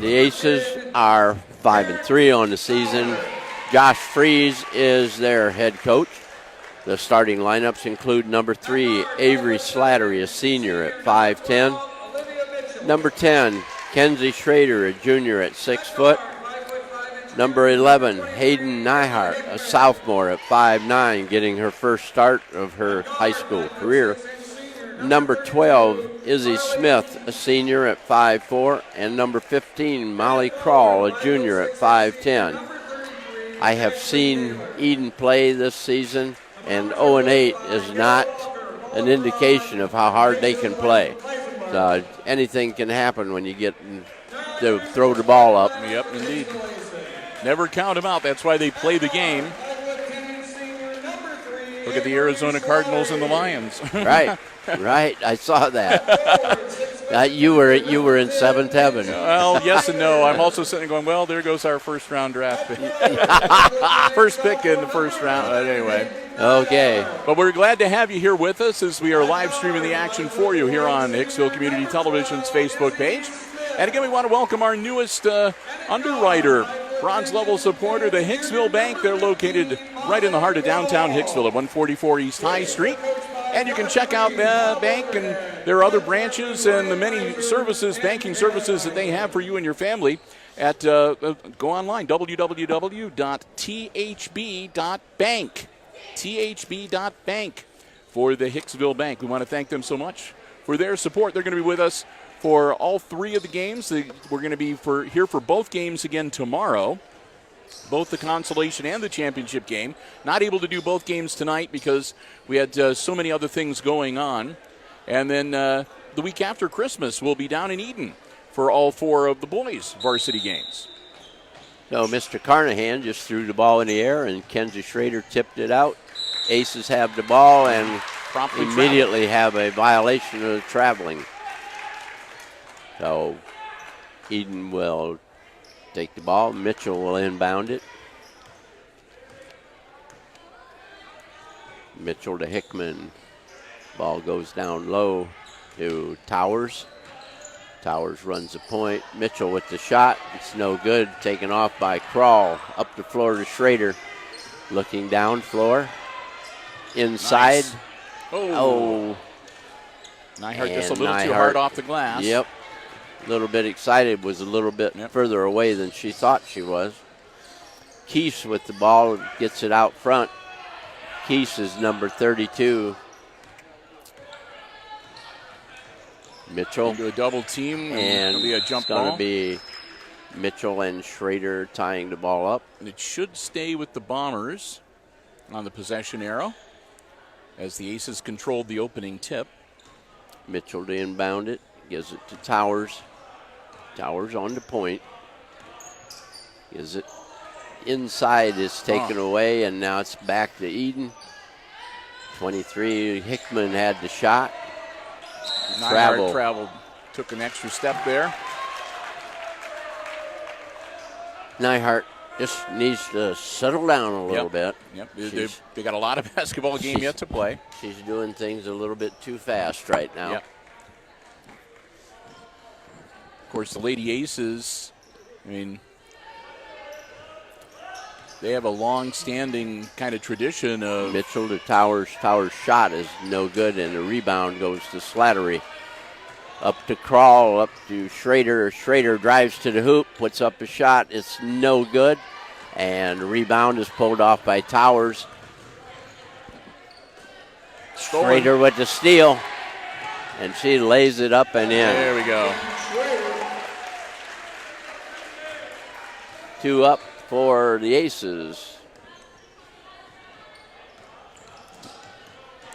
The Aces are 5-3 on the season. Josh Fries is their head coach. The starting lineups include number 3, Avery Slattery, a senior at 5'10". Number 10, Kenzie Schrader, a junior at 6 foot. Number 11, Hayden Nyhart, a sophomore at 5'9", getting her first start of her high school career. Number 12, Izzy Smith, a senior at 5'4", and number 15, Molly Crawl, a junior at 5'10". I have seen Edon play this season, and 0-8 is not an indication of how hard they can play. Anything can happen when you get to throw the ball up. Yep, indeed. Never count them out. That's why they play the game. Look at the Arizona Cardinals and the Lions. Right. I saw that. You were in seventh heaven. Well, yes and no. I'm also sitting going, well, there goes our first round draft pick. First pick in the first round. But anyway. Okay. But we're glad to have you here with us as we are live streaming the action for you here on Hicksville Community Television's Facebook page. And again, we want to welcome our newest underwriter, bronze level supporter, the Hicksville Bank. They're located right in the heart of downtown Hicksville at 144 East High Street. And you can check out the bank and their other branches and the many services, banking services that they have for you and your family at, go online, www.thb.bank. thb.bank for the Hicksville Bank. We want to thank them so much for their support. They're going to be with us for all 3 of the games. We're going to be here for both games again tomorrow, both the consolation and the championship game. Not able to do both games tonight because we had so many other things going on. And then the week after Christmas, we'll be down in Edon for all 4 of the boys' varsity games. So Mr. Carnahan just threw the ball in the air, and Kenzie Schrader tipped it out. Aces have the ball and promptly immediately have a violation of traveling. So Edon will take the ball. Mitchell will inbound it. Mitchell to Hickman. Ball goes down low to Towers. Towers runs the point. Mitchell with the shot. It's no good. Taken off by Crawl. Up the floor to Schrader. Looking down floor. Inside. Nice. Oh. Nyhart just a little too hard off the glass. Yep. A little bit excited. Was a little bit further away than she thought she was. Keese with the ball. Gets it out front. Keese is number 32. Mitchell. Into a double team, and it'll be a jump it's going ball. to be Mitchell and Schrader tying the ball up. And it should stay with the Bombers on the possession arrow as the Aces controlled the opening tip. Mitchell to inbound it. Gives it to Towers. Towers on the point. Gives it inside, is taken away, and now it's back to Edon. 23, Hickman had the shot. Traveled, took an extra step there. Nyhart just needs to settle down a little bit. Yep, they got a lot of basketball game yet to play. She's doing things a little bit too fast right now. Yep. Of course, the Lady Aces, they have a long-standing kind of tradition of... Mitchell to Towers. Towers' shot is no good, and the rebound goes to Slattery. Up to Crawl, up to Schrader. Schrader drives to the hoop, puts up a shot. It's no good, and the rebound is pulled off by Towers. Schrader with the steal, and she lays it up and in. There we go. 2 up for the Aces.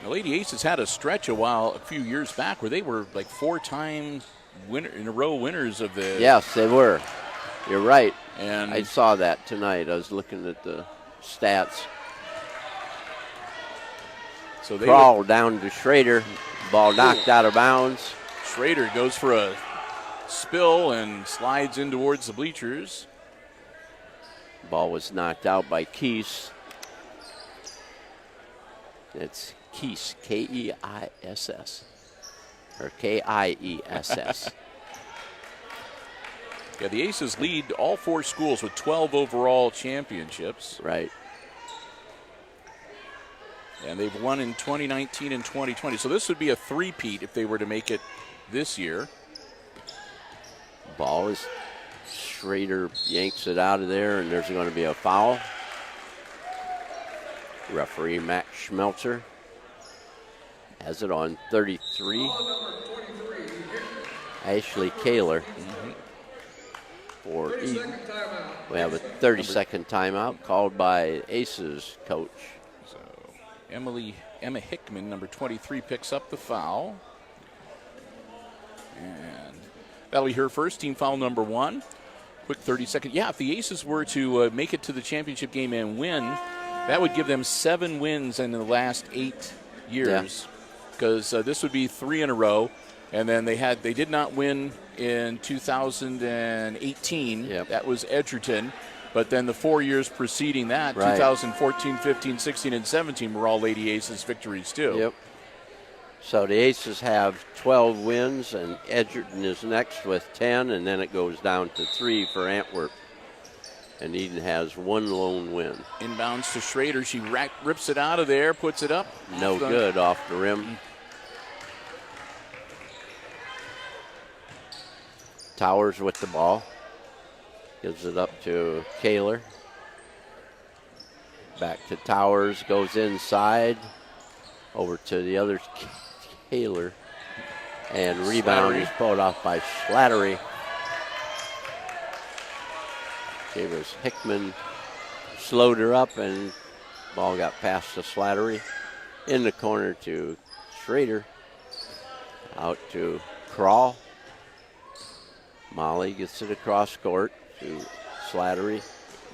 The Lady Aces had a stretch a few years back where they were like 4-time winners of the... Yes, they were. You're right. And I saw that tonight. I was looking at the stats. So they Crawl down to Schrader. Ball knocked out of bounds. Schrader goes for a spill and slides in towards the bleachers. Ball was knocked out by Keese. It's Keese, K-E-I-S-S, or K-I-E-S-S. Yeah, the Aces lead all 4 schools with 12 overall championships. Right. And they've won in 2019 and 2020. So this would be a three-peat if they were to make it this year. Ball is, Schrader yanks it out of there, and there's going to be a foul. Referee Max Schmelzer has it on 33. Ashley Kaler for Edon. We have a 30-second timeout called by Aces coach. So Emma Hickman, number 23, picks up the foul. And that'll be her first, team foul number 1. Quick 30-second. Yeah, if the Aces were to make it to the championship game and win, that would give them 7 wins in the last 8 years. Because this would be 3 in a row. And then they did not win in 2018. Yep. That was Edgerton. But then the 4 years preceding that, right. 2014, 15, 16, and 17 were all Lady Aces victories too. Yep. So the Aces have 12 wins, and Edgerton is next with 10, and then it goes down to 3 for Antwerp. And Edon has 1 lone win. Inbounds to Schrader. She rips it out of there, puts it up. No good off the rim. Towers with the ball. Gives it up to Kaler. Back to Towers, goes inside. Over to the other Kaler. And rebound is pulled off by Slattery. It was Hickman. Slowed her up, and ball got past to Slattery. In the corner to Schrader. Out to Crawl. Molly gets it across court to Slattery.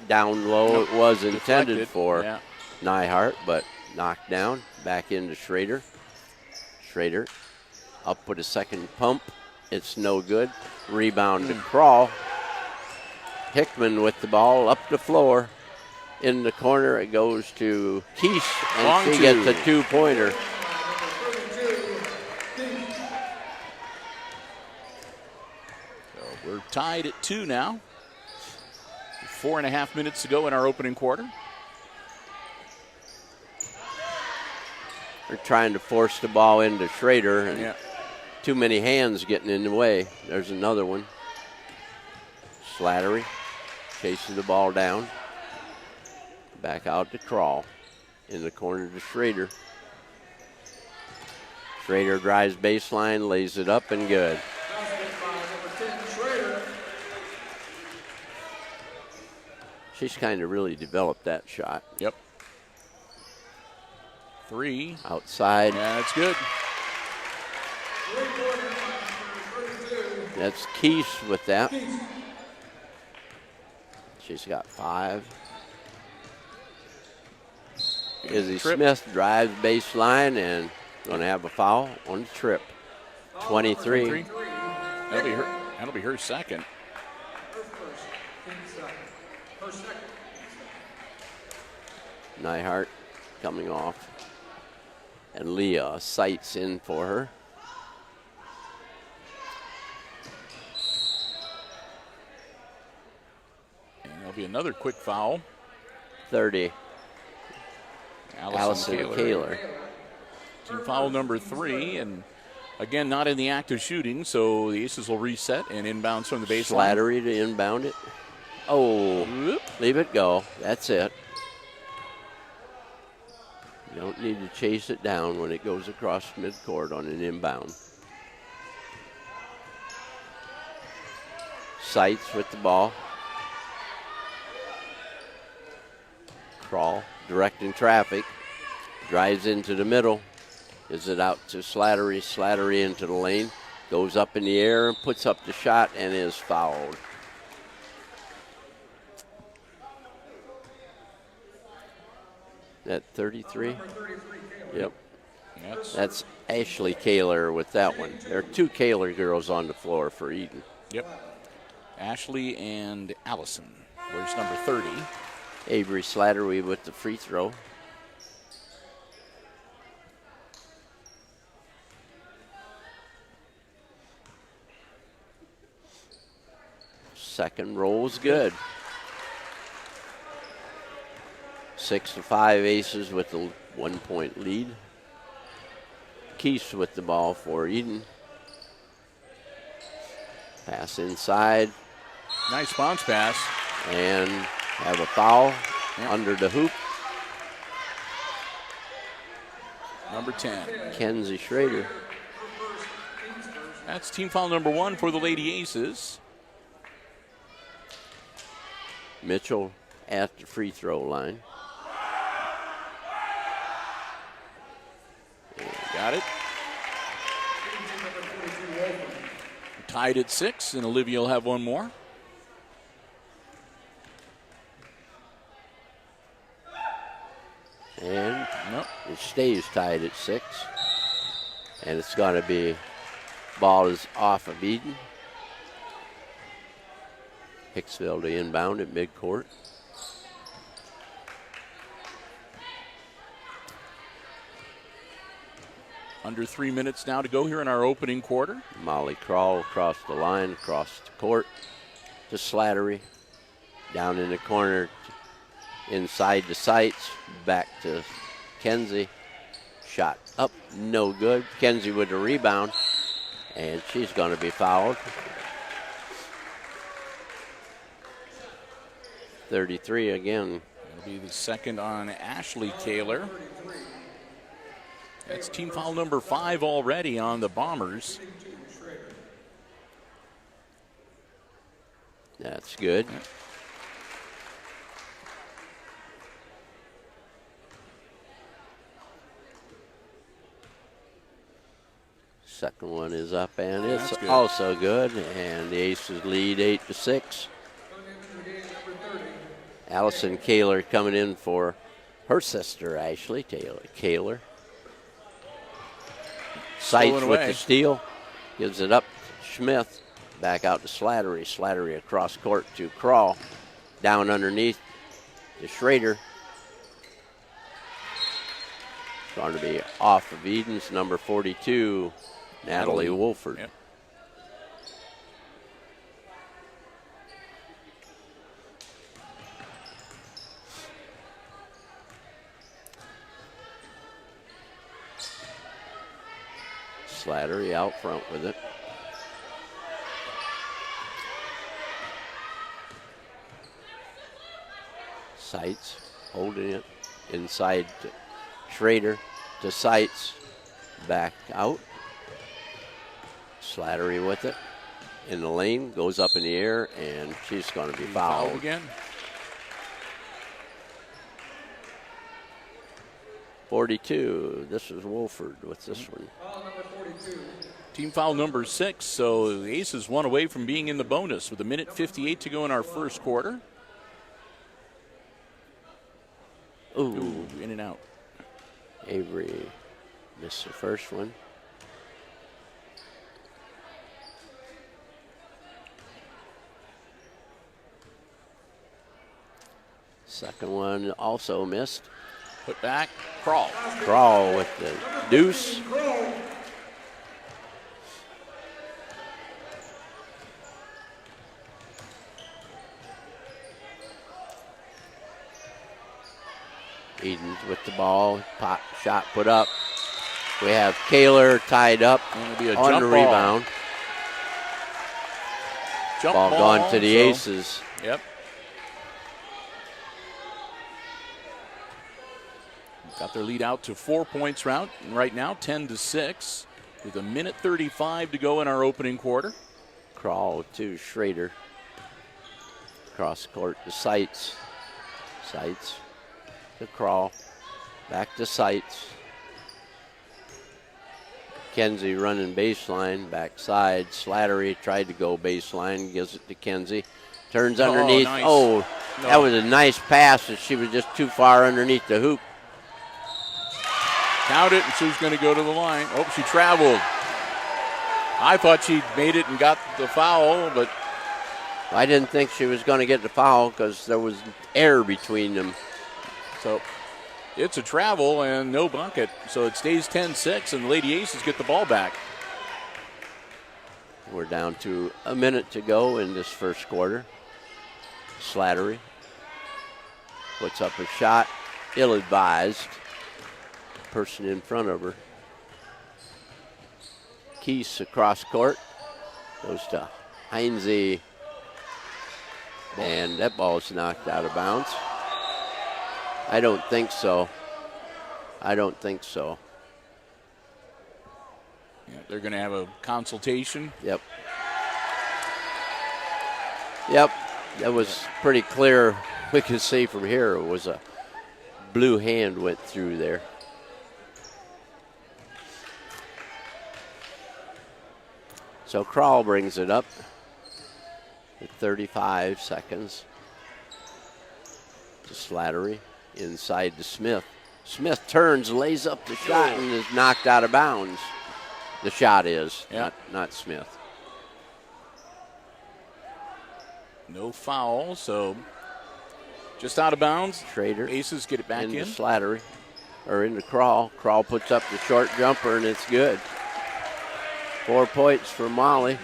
Down low, it was intended for Nyhart, but knocked down. Back into Schrader. Schrader up with a second pump. It's no good. Rebound to Crawl. Hickman with the ball up the floor. In the corner, it goes to Keese, and she gets a 2-pointer. We're tied at 2 now. 4.5 minutes to go in our opening quarter. They're trying to force the ball into Schrader, and too many hands getting in the way. There's another one. Slattery chases the ball down. Back out to Crawl. In the corner to Schrader. Schrader drives baseline, lays it up, and good. She's kind of really developed that shot. Yep. 3. Outside. Yeah, that's good. That's Keese with that. She's got 5. Izzy Smith drives baseline and going to have a foul on the trip. 23. That'll be her second. Nyhart coming off. And Leah sights in for her. And there'll be another quick foul. 30. Allison Kaler. Team foul number 3, and again, not in the act of shooting, so the Aces will reset and inbounds from the baseline. Slattery to inbound it. Oh, leave it go. That's it. You don't need to chase it down when it goes across midcourt on an inbound. Sights with the ball. Crawl, directing traffic. Drives into the middle. Gives it out to Slattery. Slattery into the lane. Goes up in the air and puts up the shot and is fouled. That 33? Yep. That's Ashley Kaler with that one. There are 2 Kaler girls on the floor for Edon. Yep. Ashley and Allison. Where's number 30? Avery Slattery with the free throw. Second roll's good. 6-5 Aces with the 1-point lead. Keese with the ball for Edon. Pass inside. Nice bounce pass. And have a foul under the hoop. Number 10. Kenzie Schrader. That's team foul number 1 for the Lady Aces. Mitchell at the free throw line. Got it. Tied at 6, and Olivia will have one more. And it stays tied at 6. And it's going to be, ball is off of Edon. Hicksville to inbound at midcourt. Under 3 minutes now to go here in our opening quarter. Molly Crawl across the line, across the court to Slattery. Down in the corner, inside the sights, back to Kenzie. Shot up, no good. Kenzie with the rebound, and she's going to be fouled. 33 again. It'll be the second on Ashley Kaler. That's team foul number 5 already on the Bombers. That's good. Second one is up, and it's also good. And the Aces lead 8-6. Allison Kaler coming in for her sister, Ashley Kaler. Sights with the steal. Gives it up to Smith. Back out to Slattery. Slattery across court to Crawl. Down underneath to Schrader. Going to be off of Edon's number 42, Natalie Wolford. Yep. Slattery out front with it. Sights holding it inside to Schrader to Sights. Back out. Slattery with it. In the lane, goes up in the air, and she's going to be fouled. Again. 42. This is Wolford with this one. Team foul number 6, so the Aces one away from being in the bonus with 1:58 to go in our first quarter. Ooh, in and out. Avery missed the first one. Second one also missed. Put back, Crawl. Crawl with the deuce. Edon's with the ball. Pop shot put up. We have Kaler tied up on the rebound. Jump ball gone to the Aces. Yep. Got their lead out to 4 points right now, 10-6, with 1:35 to go in our opening quarter. Crawl to Schrader. Cross court to Sights. Sights to Crawl. Back to Sights. Kenzie running baseline, backside. Slattery tried to go baseline, gives it to Kenzie. Turns underneath. Nice. Oh, no. That was a nice pass, and she was just too far underneath the hoop. Count it, and she was going to go to the line. Oh, she traveled. I thought she made it and got the foul, but I didn't think she was going to get the foul because there was air between them. So it's a travel and no bucket. So it stays 10-6, and the Lady Aces get the ball back. We're down to a minute to go in this first quarter. Slattery puts up a shot, ill-advised. Person in front of her. Keese across court. Goes to Heinze. And that ball's knocked out of bounds. I don't think so. I don't think so. Yeah, they're going to have a consultation. Yep. Yep. That was pretty clear. We could see from here it was a blue hand went through there. So Kroll brings it up with 35 seconds to Slattery inside to Smith. Smith turns, lays up the shot, and is knocked out of bounds. The shot is, not Smith. No foul, so just out of bounds. Schrader. Aces get it back in. Slattery, or into Kroll. Kroll puts up the short jumper, and it's good. 4 points for Molly.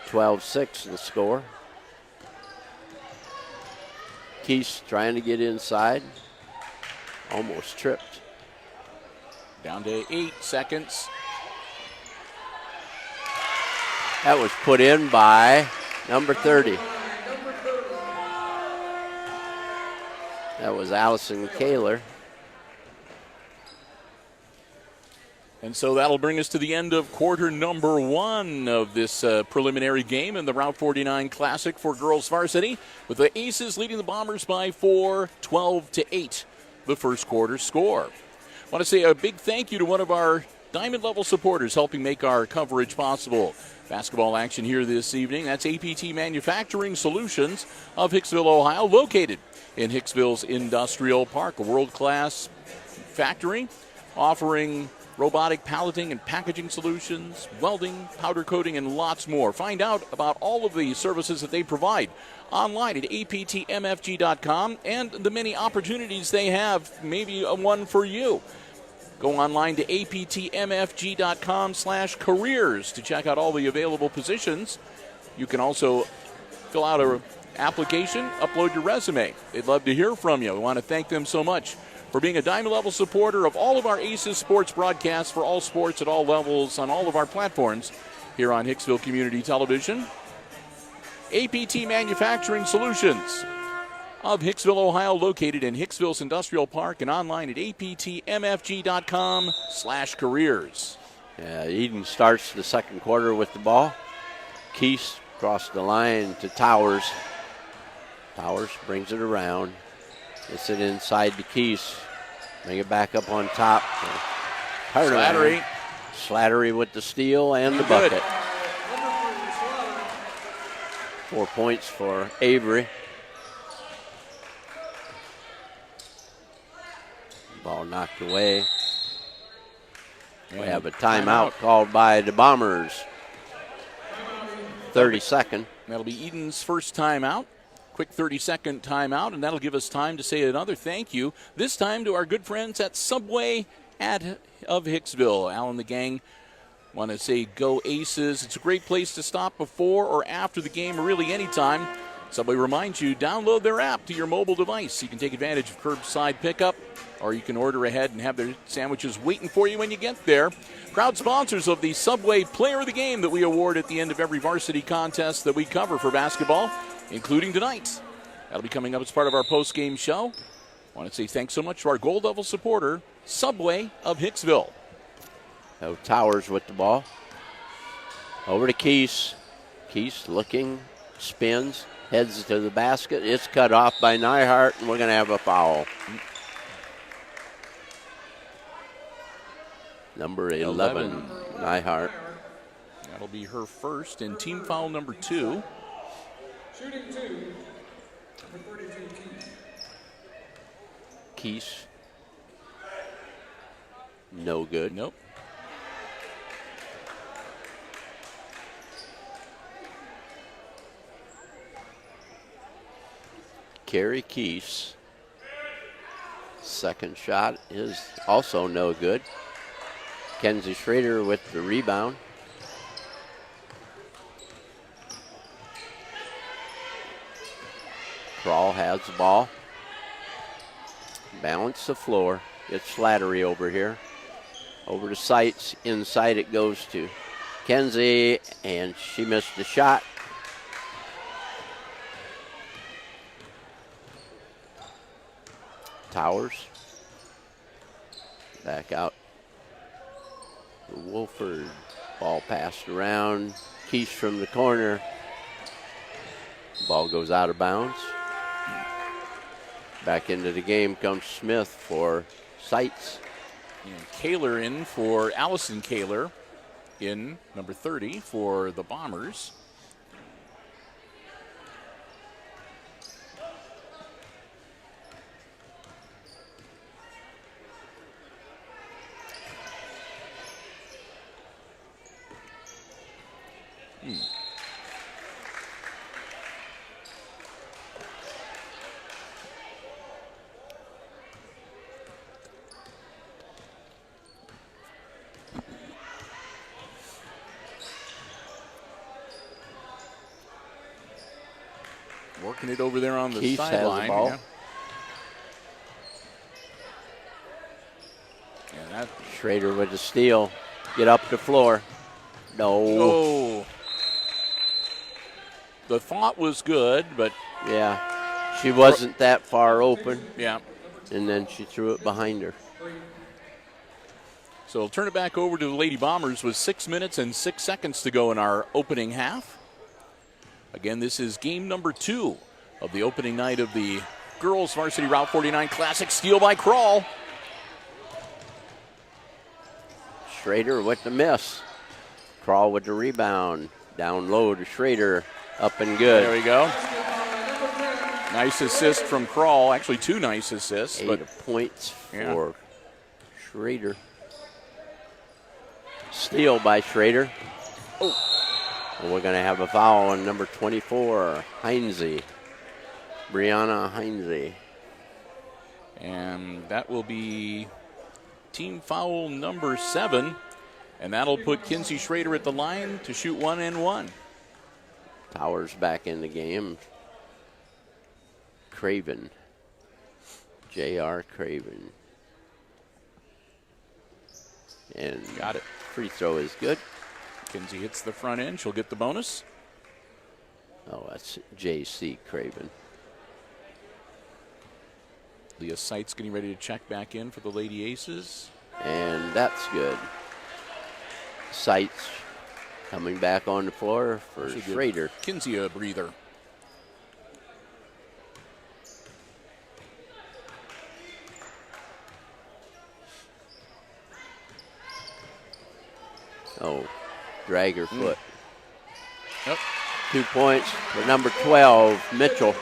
12-6 the score. Keese trying to get inside. Almost tripped. Down to 8 seconds. That was put in by number 30. That was Allison Kaler. And so that'll bring us to the end of quarter number 1 of this preliminary game in the Route 49 Classic for Girls Varsity, with the Aces leading the Bombers by 4, 12-8, the first quarter score. I want to say a big thank you to one of our diamond level supporters helping make our coverage possible. Basketball action here this evening. That's APT Manufacturing Solutions of Hicksville, Ohio, located in Hicksville's Industrial Park, a world-class factory offering robotic palleting and packaging solutions, welding, powder coating, and lots more. Find out about all of the services that they provide online at aptmfg.com and the many opportunities they have, maybe one for you. Go online to aptmfg.com/careers to check out all the available positions. You can also fill out an application, upload your resume. They'd love to hear from you. We want to thank them so much for being a diamond level supporter of all of our Aces sports broadcasts for all sports at all levels on all of our platforms here on Hicksville Community Television. APT Manufacturing Solutions of Hicksville, Ohio, located in Hicksville's Industrial Park and online at aptmfg.com/careers. Edon starts the second quarter with the ball. Keese across the line to Towers. Towers brings it around. Gets it inside to Keese. Bring it back up on top. Slattery. Slattery with the steal and the bucket. 4 points for Avery. Ball knocked away. We have a timeout called by the Bombers. 32nd. That'll be Edon's first timeout. Quick 30-second timeout, and that'll give us time to say another thank you, this time to our good friends at Subway of Hicksville. Al and the gang want to say go Aces. It's a great place to stop before or after the game, or really anytime. Subway reminds you, download their app to your mobile device. You can take advantage of curbside pickup, or you can order ahead and have their sandwiches waiting for you when you get there. Proud sponsors of the Subway Player of the Game that we award at the end of every varsity contest that we cover for basketball, including tonight. That'll be coming up as part of our post-game show. I want to say thanks so much to our gold level supporter, Subway of Hicksville. Towers with the ball. Over to Keese. Keese looking, spins, heads to the basket. It's cut off by Nyhart, and we're going to have a foul. Number 11, Nyhart. That'll be her first, and team foul number 2. Shooting 2, number 32, Keese. No good. Nope. Carrie Keese. Second shot is also no good. Kenzie Schrader with the rebound. Crawl has the ball. Balance the floor. It's Slattery over here. Over to Sights. Inside it goes to Kenzie, and she missed the shot. Towers. Back out. Wolford. Ball passed around. Keefe from the corner. Ball goes out of bounds. Back into the game comes Smith for Sights. And Kaler in for Allison Kaler in number 30 for the Bombers. Working it over there on the Keith has the sideline. ball. Yeah. And that Schrader with the steal. Get up the floor. No. Oh. The thought was good, but Yeah. She wasn't that far open, yeah. and then she threw it behind her. So we'll turn it back over to the Lady Bombers with 6 minutes and 6 seconds to go in our opening half. Again, this is game number 2 of the opening night of the Girls Varsity Route 49 Classic. Steal by Crawl. Schrader with the miss. Crawl with the rebound. Down low to Schrader. Up and good. There we go. Nice assist from Crawl. Actually, 2 nice assists. 8 But points Yeah. for Schrader. Steal by Schrader. Oh. And we're going to have a foul on number 24, Heinze. Brianna Heinze. And that will be team foul number 7. And that'll put Kinsey Schrader at the line to shoot 1 and 1. Towers back in the game. Craven. J.R. Craven. And Got it. free throw is good. Kinsey hits the front end. She'll get the bonus. Oh, that's J.C. Craven. Leah Seitz getting ready to check back in for the Lady Aces. And that's good. Sights coming back on the floor for Should give Schrader. Kinsey a breather. Oh, drag her foot. Yep. 2 points for number 12, Mitchell.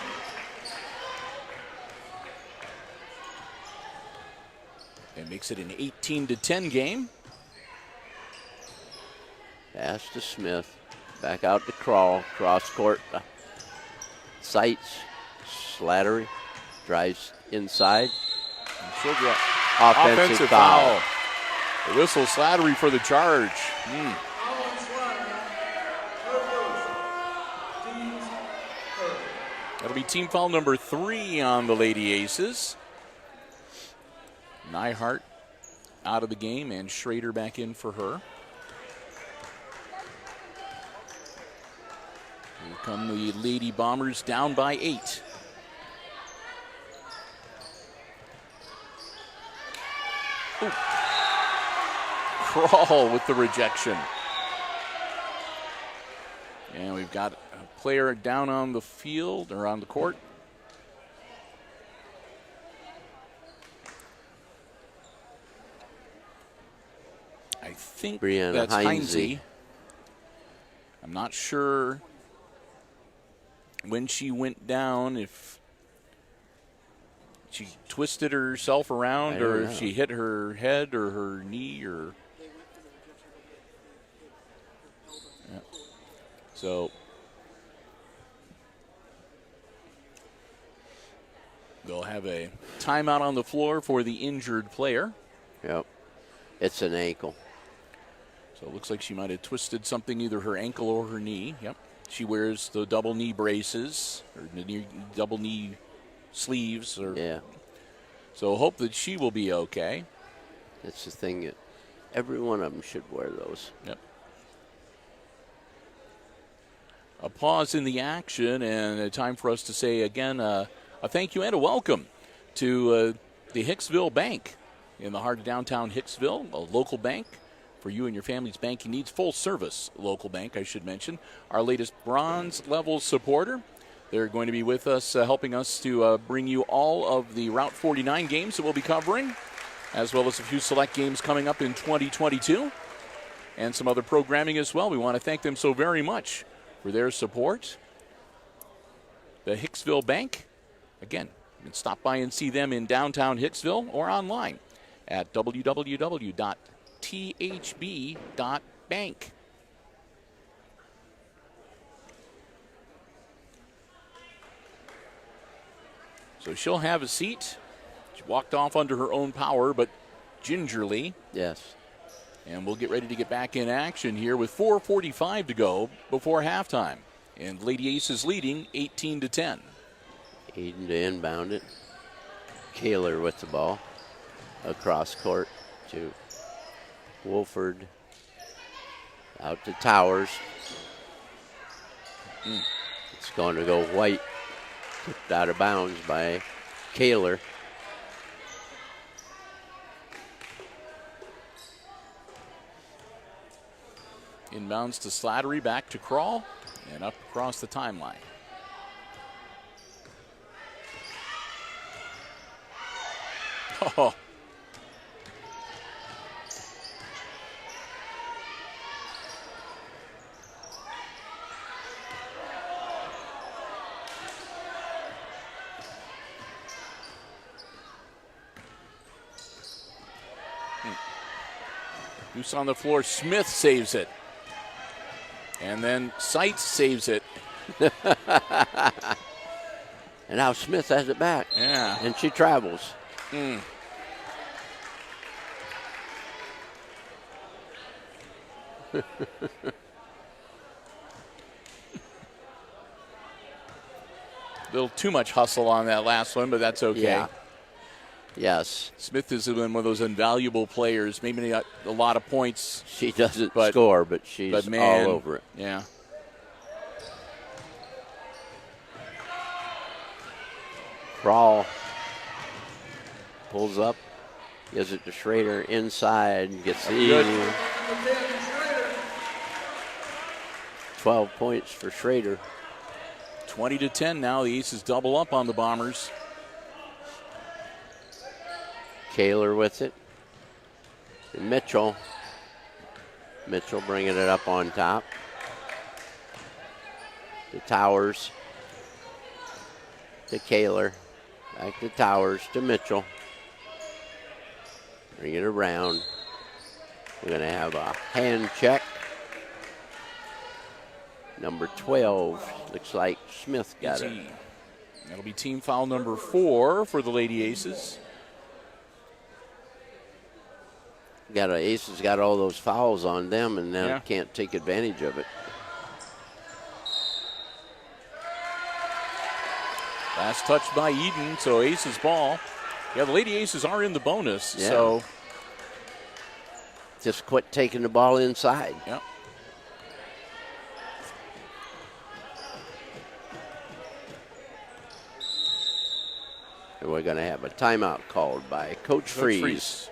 It makes it an 18-10 game. Pass to Smith. Back out to Crawl. Cross court. Sights. Slattery. Drives inside. And she'll get Offensive foul. The whistle Slattery for the charge. That'll be team foul number 3 on the Lady Aces. Nyhart out of the game and Schrader back in for her. Here come the Lady Bombers down by 8. Ooh. Crawl with the rejection. And we've got a player down on the field or on the court. I think Brianna that's Heinze. Heinze. I'm not sure when she went down, if she twisted herself around or if she hit her head or her knee or. Yeah. So they'll have a timeout on the floor for the injured player. Yep. It's an ankle. So it looks like she might have twisted something, either her ankle or her knee. Yep. She wears the double knee braces or double knee sleeves. Yeah. So hope that she will be okay. That's the thing. Every one of them should wear those. Yep. A pause in the action and a time for us to say again a thank you and a welcome to the Hicksville Bank in the heart of downtown Hicksville, a local bank for you and your family's banking needs. Full service local bank, I should mention. Our latest bronze level supporter. They're going to be with us, helping us to bring you all of the Route 49 games that we'll be covering, as well as a few select games coming up in 2022 and some other programming as well. We want to thank them so very much for their support. The Hicksville Bank, again, you can stop by and see them in downtown Hicksville or online at www.thb.bank. So she'll have a seat. She walked off under her own power, but gingerly. Yes. And we'll get ready to get back in action here with 4:45 to go before halftime. And Lady Aces leading 18-10. Edon to inbound it. Kaler with the ball. Across court to Wolford. Out to Towers. It's going to go White. Kicked out of bounds by Kaler. Inbounds to Slattery, back to Crawl, and up across the timeline. Oh. Loose on the floor, Smith saves it. And then Seitz saves it. And now Smith has it back. Yeah. And she travels. A little too much hustle on that last one, but that's okay. Yeah. Yes. Smith has been one of those invaluable players. Maybe not a lot of points. She doesn't score, but she's all over it. Yeah. Crawl. Pulls up. Gives it to Schrader inside. Gets the easy. 12 points for Schrader. 20-10 now. The Aces double up on the Bombers. Kaler with it. And Mitchell. Mitchell bringing it up on top. To Towers. To Kaler. Back to Towers. To Mitchell. Bring it around. We're going to have a hand check. Number 12. Looks like Smith got it. That'll be team foul number 4 for the Lady Aces. Aces got all those fouls on them, and now can't take advantage of it. Last touch by Edon, so Aces ball. Yeah, the Lady Aces are in the bonus, so. Just quit taking the ball inside. Yep. And we're going to have a timeout called by Coach Freeze.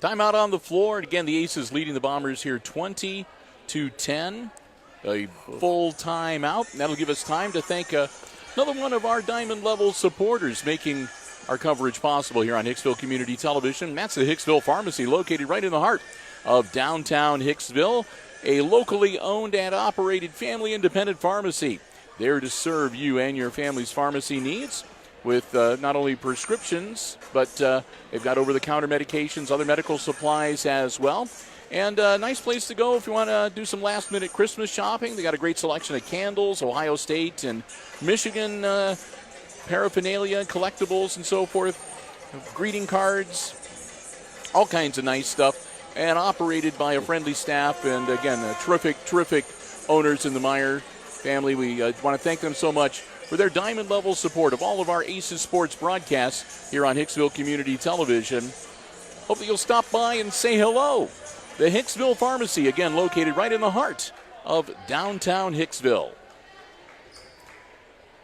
Timeout on the floor. And again, the Aces leading the Bombers here 20-10. A full timeout. And that'll give us time to thank another one of our Diamond Level supporters making our coverage possible here on Hicksville Community Television. That's the Hicksville Pharmacy, located right in the heart of downtown Hicksville. A locally owned and operated family independent pharmacy. There to serve you and your family's pharmacy needs with not only prescriptions, but they've got over-the-counter medications, other medical supplies as well. And a nice place to go if you want to do some last-minute Christmas shopping. They got a great selection of candles, Ohio State and Michigan paraphernalia, collectibles, and so forth. Greeting cards, all kinds of nice stuff. and operated by a friendly staff. And again, terrific owners in the Meyer family. We want to thank them so much for their diamond level support of all of our Aces Sports broadcasts here on Hicksville Community Television. Hope that you'll stop by and say hello. The Hicksville Pharmacy, again, located right in the heart of downtown Hicksville.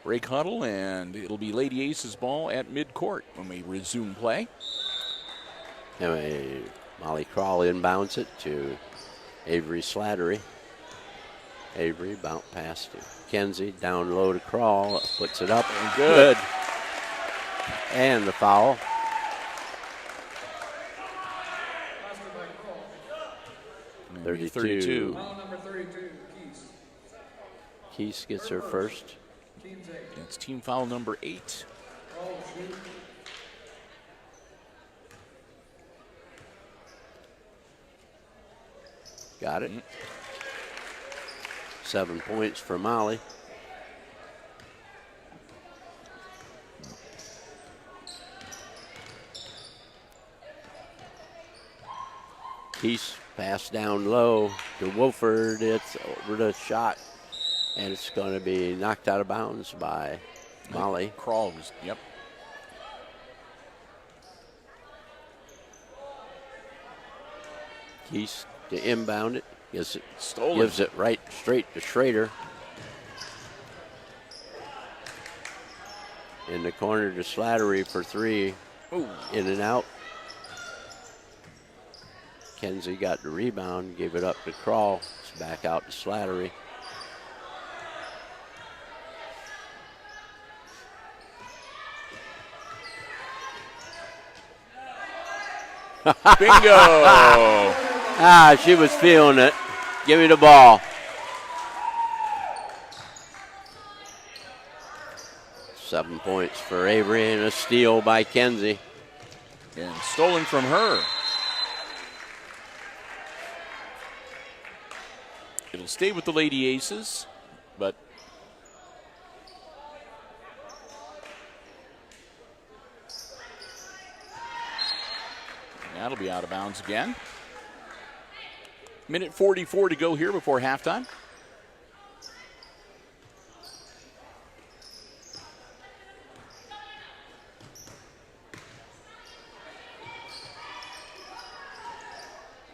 Break huddle, and it'll be Lady Aces ball at midcourt when we resume play. Anyway, Molly Crawl inbounds it to Avery Slattery. Avery bounce pass to Kenzie, down low to Crawl, puts it up. And good. And the foul. Faster by Crawl. 32. Foul number 32, Keys. Keese gets her first. Team's 8. That's team foul number 8. Crawl, shoot. Got it. 7 points for Molly. Keese pass down low to Wolford. It's over the shot, and it's going to be knocked out of bounds by Molly. Crawl was, yep. Keese to inbound it. Gives it, Stolen. gives it right straight to Schrader. In the corner to Slattery for 3. Ooh. In and out. Kenzie got the rebound, gave it up to Crawl. It's back out to Slattery. Bingo! She was feeling it. Give me the ball. Seven points for Avery and a steal by Kenzie. And stolen from her. It'll stay with the Lady Aces, but that'll be out of bounds again. Minute 44 to go here before halftime.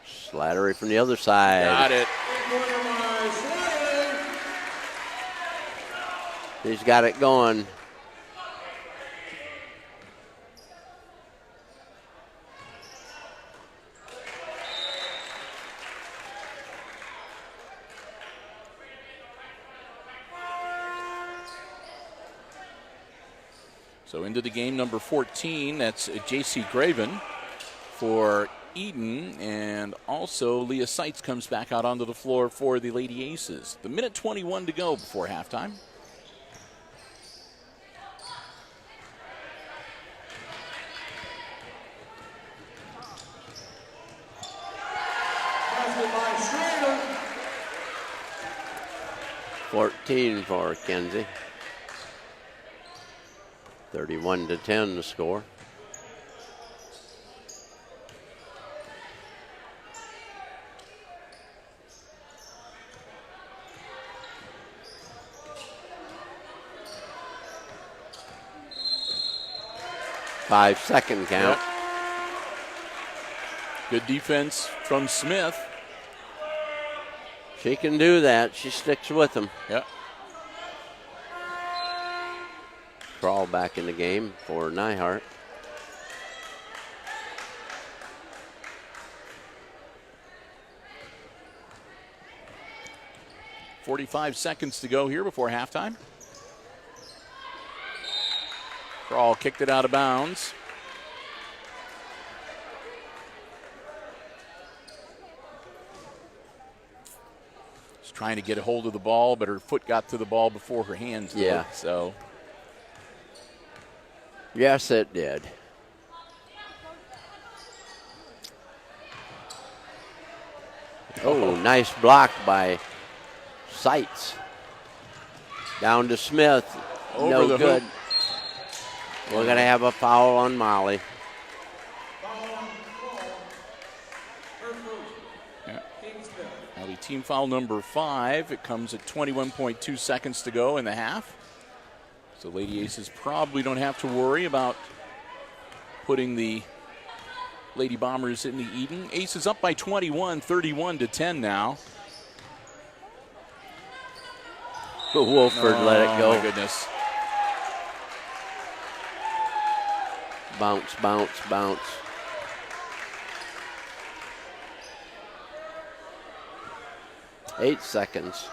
Slattery from the other side. Got it. He's got it going. So into the game, number 14, that's J.C. Graven for Edon, and also Leah Seitz comes back out onto the floor for the Lady Aces. The minute 21 to go before halftime. By Schrader. 14 for Kenzie. 31-10 the score. Five-second count. Yep. Good defense from Smith. She can do that. She sticks with them. Yep. Crawl back in the game for Nyhart. .45 seconds to go here before halftime. Crawl kicked it out of bounds. She's trying to get a hold of the ball, but her foot got to the ball before her hands did. Yeah. So Yes, it did. Oh, nice block by Seitz. Down to Smith. Over no the good. hoop. We're going to have a foul on Molly. Yeah. Hicksville. That'll be team foul number 5. It comes at 21.2 seconds to go in the half. So Lady Aces probably don't have to worry about putting the Lady Bombers in the Edon. Aces up by 21, 31-10 now. But Wolford let it go. Oh, my goodness. Bounce, bounce, bounce. Eight seconds.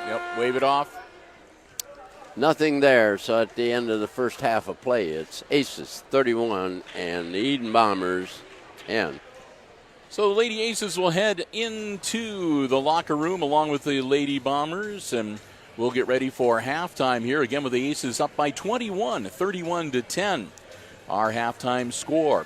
Yep, wave it off. Nothing there. So at the end of the first half of play, it's Aces 31 and the Edon Bombers 10. So the Lady Aces will head into the locker room along with the Lady Bombers, and we'll get ready for halftime here again with the Aces up by 21, 31-10. Our halftime score.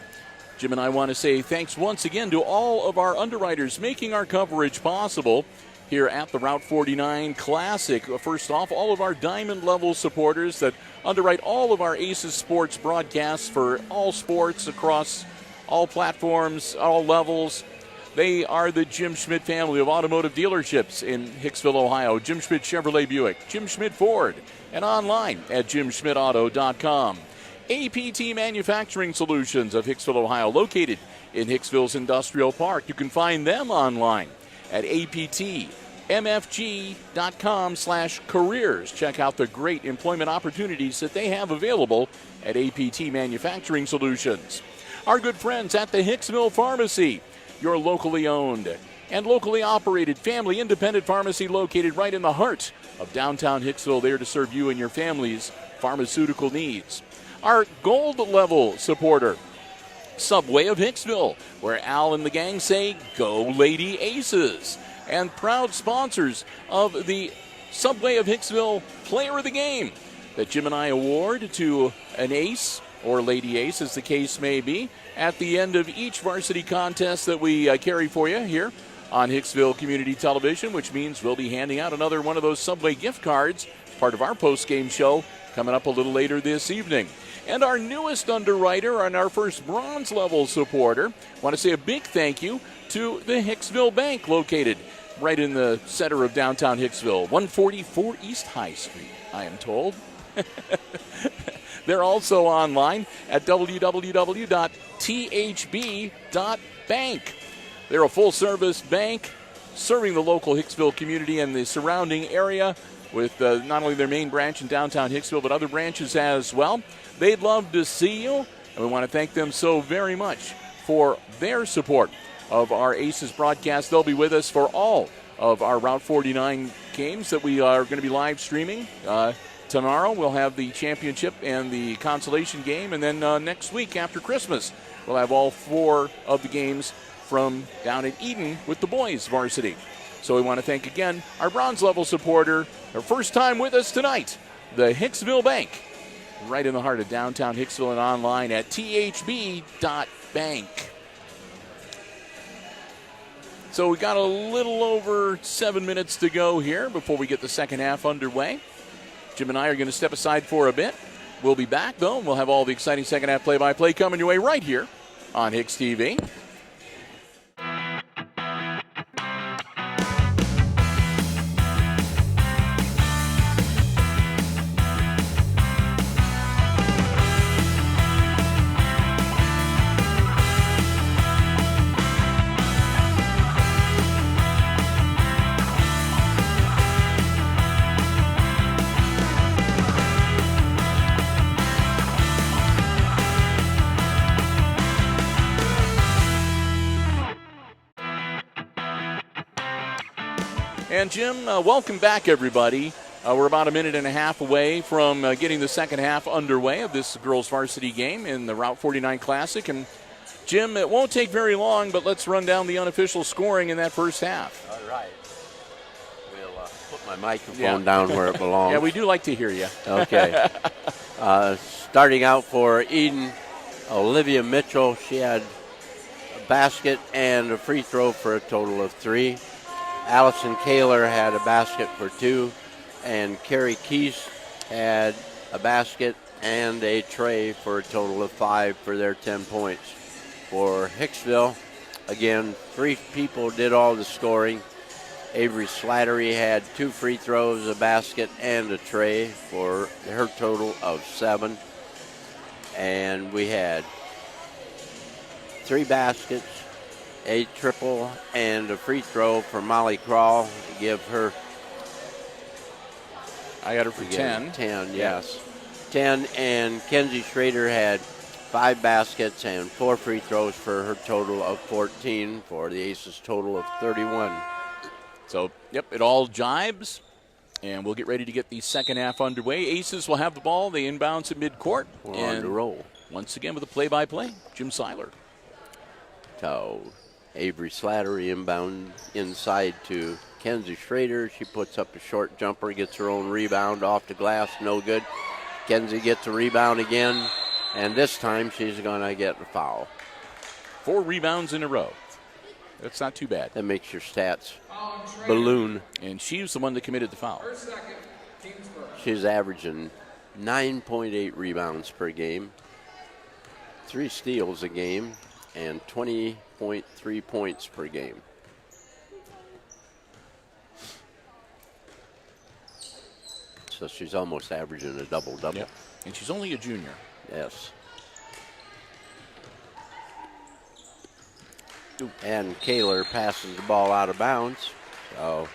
Jim and I want to say thanks once again to all of our underwriters making our coverage possible here at the Route 49 Classic. First off, all of our diamond level supporters that underwrite all of our Aces sports broadcasts for all sports across all platforms, all levels. They are the Jim Schmidt family of automotive dealerships in Hicksville, Ohio. Jim Schmidt Chevrolet Buick, Jim Schmidt Ford, and online at jimschmidtauto.com. APT Manufacturing Solutions of Hicksville, Ohio, located in Hicksville's Industrial Park. You can find them online at aptmfg.com/careers. Check out the great employment opportunities that they have available at APT Manufacturing Solutions. Our good friends at the Hicksville Pharmacy, your locally owned and locally operated family independent pharmacy located right in the heart of downtown Hicksville, there to serve you and your family's pharmaceutical needs. Our gold level supporter, Subway of Hicksville, where Al and the gang say, "Go Lady Aces." And proud sponsors of the Subway of Hicksville Player of the Game that Jim and I award to an ace or Lady Ace, as the case may be, at the end of each varsity contest that we carry for you here on Hicksville Community Television, which means we'll be handing out another one of those Subway gift cards, part of our post-game show, coming up a little later this evening. And our newest underwriter and our first bronze level supporter, want to say a big thank you to the Hicksville Bank, located right in the center of downtown Hicksville, 144 East High Street, I am told. They're also online at www.thb.bank. They're a full-service bank serving the local Hicksville community and the surrounding area with not only their main branch in downtown Hicksville, but other branches as well. They'd love to see you, and we want to thank them so very much for their support of our Aces broadcast. They'll be with us for all of our Route 49 games that we are going to be live streaming. Tomorrow we'll have the championship and the consolation game, and then next week after Christmas we'll have all 4 of the games from down at Edon with the boys varsity. So we want to thank again our bronze level supporter, our first time with us tonight, the Hicksville Bank, right in the heart of downtown Hicksville, and online at thb.bank. So we got a little over 7 minutes to go here before we get the second half underway. Jim and I are going to step aside for a bit. We'll be back, though, and we'll have all the exciting second half play-by-play coming your way right here on HIX-TV. And Jim, welcome back, everybody. We're about a minute and a half away from getting the second half underway of this girls varsity game in the Route 49 Classic. And Jim, it won't take very long, but let's run down the unofficial scoring in that first half. All right. We'll put my microphone down where it belongs. Yeah, we do like to hear you. Okay. Starting out for Edon, Olivia Mitchell. She had a basket and a free throw for a total of 3. Allison Kaler had a basket for 2. And Carrie Keys had a basket and a tray for a total of 5 for their 10 points. For Hicksville, again, 3 people did all the scoring. Avery Slattery had 2 free throws, a basket, and a tray for her total of 7. And we had 3 baskets, a triple, and a free throw for Molly Crawl to give her. I got her for 10. 10, yes. 10, and Kenzie Schrader had 5 baskets and 4 free throws for her total of 14 for the Aces total of 31. So, yep, it all jibes, and we'll get ready to get the second half underway. Aces will have the ball. They inbounds at midcourt. We're on the roll. Once again with a play-by-play, Jim Seiler. So Avery Slattery inbound inside to Kenzie Schrader. She puts up a short jumper, gets her own rebound off the glass, no good. Kenzie gets a rebound again, and this time she's going to get a foul. 4 rebounds in a row. That's not too bad. That makes your stats balloon. And she was the one that committed the foul. First, second, teams first. She's averaging 9.8 rebounds per game, 3 steals a game, and 20.3 points per game. So she's almost averaging a double-double. Yep. And she's only a junior. Yes. And Kaler passes the ball out of bounds. So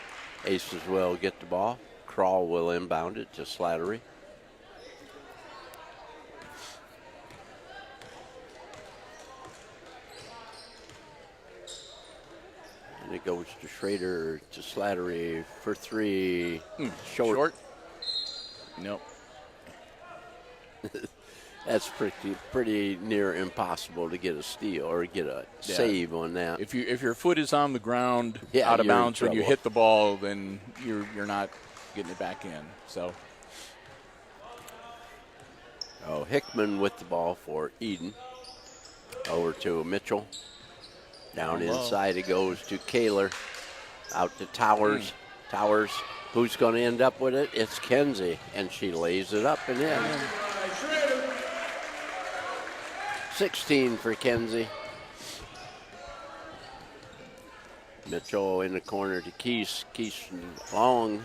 Aces will get the ball. Crawl will inbound it to Slattery. And it goes to Schrader to Slattery for 3. Short. Nope. That's pretty near impossible to get a steal or get a save on that. If your foot is on the ground Yeah, out of you're in bounds when you trouble. hit the ball, then you're not getting it back in. So Hickman with the ball for Edon. Over to Mitchell. Down inside it goes to Kaler. Out to Towers. Towers. Who's going to end up with it? It's Kenzie, and she lays it up and in. 16 for Kenzie. Mitchell in the corner to Keese. Keese long,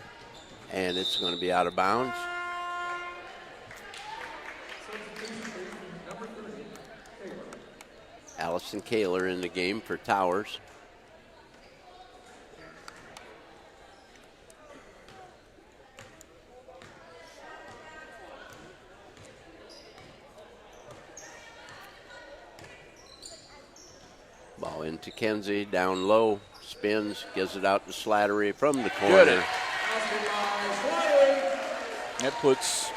and it's going to be out of bounds. Allison Kaler in the game for Towers. Ball into Kenzie, down low, spins, gives it out to Slattery from the corner. good. That puts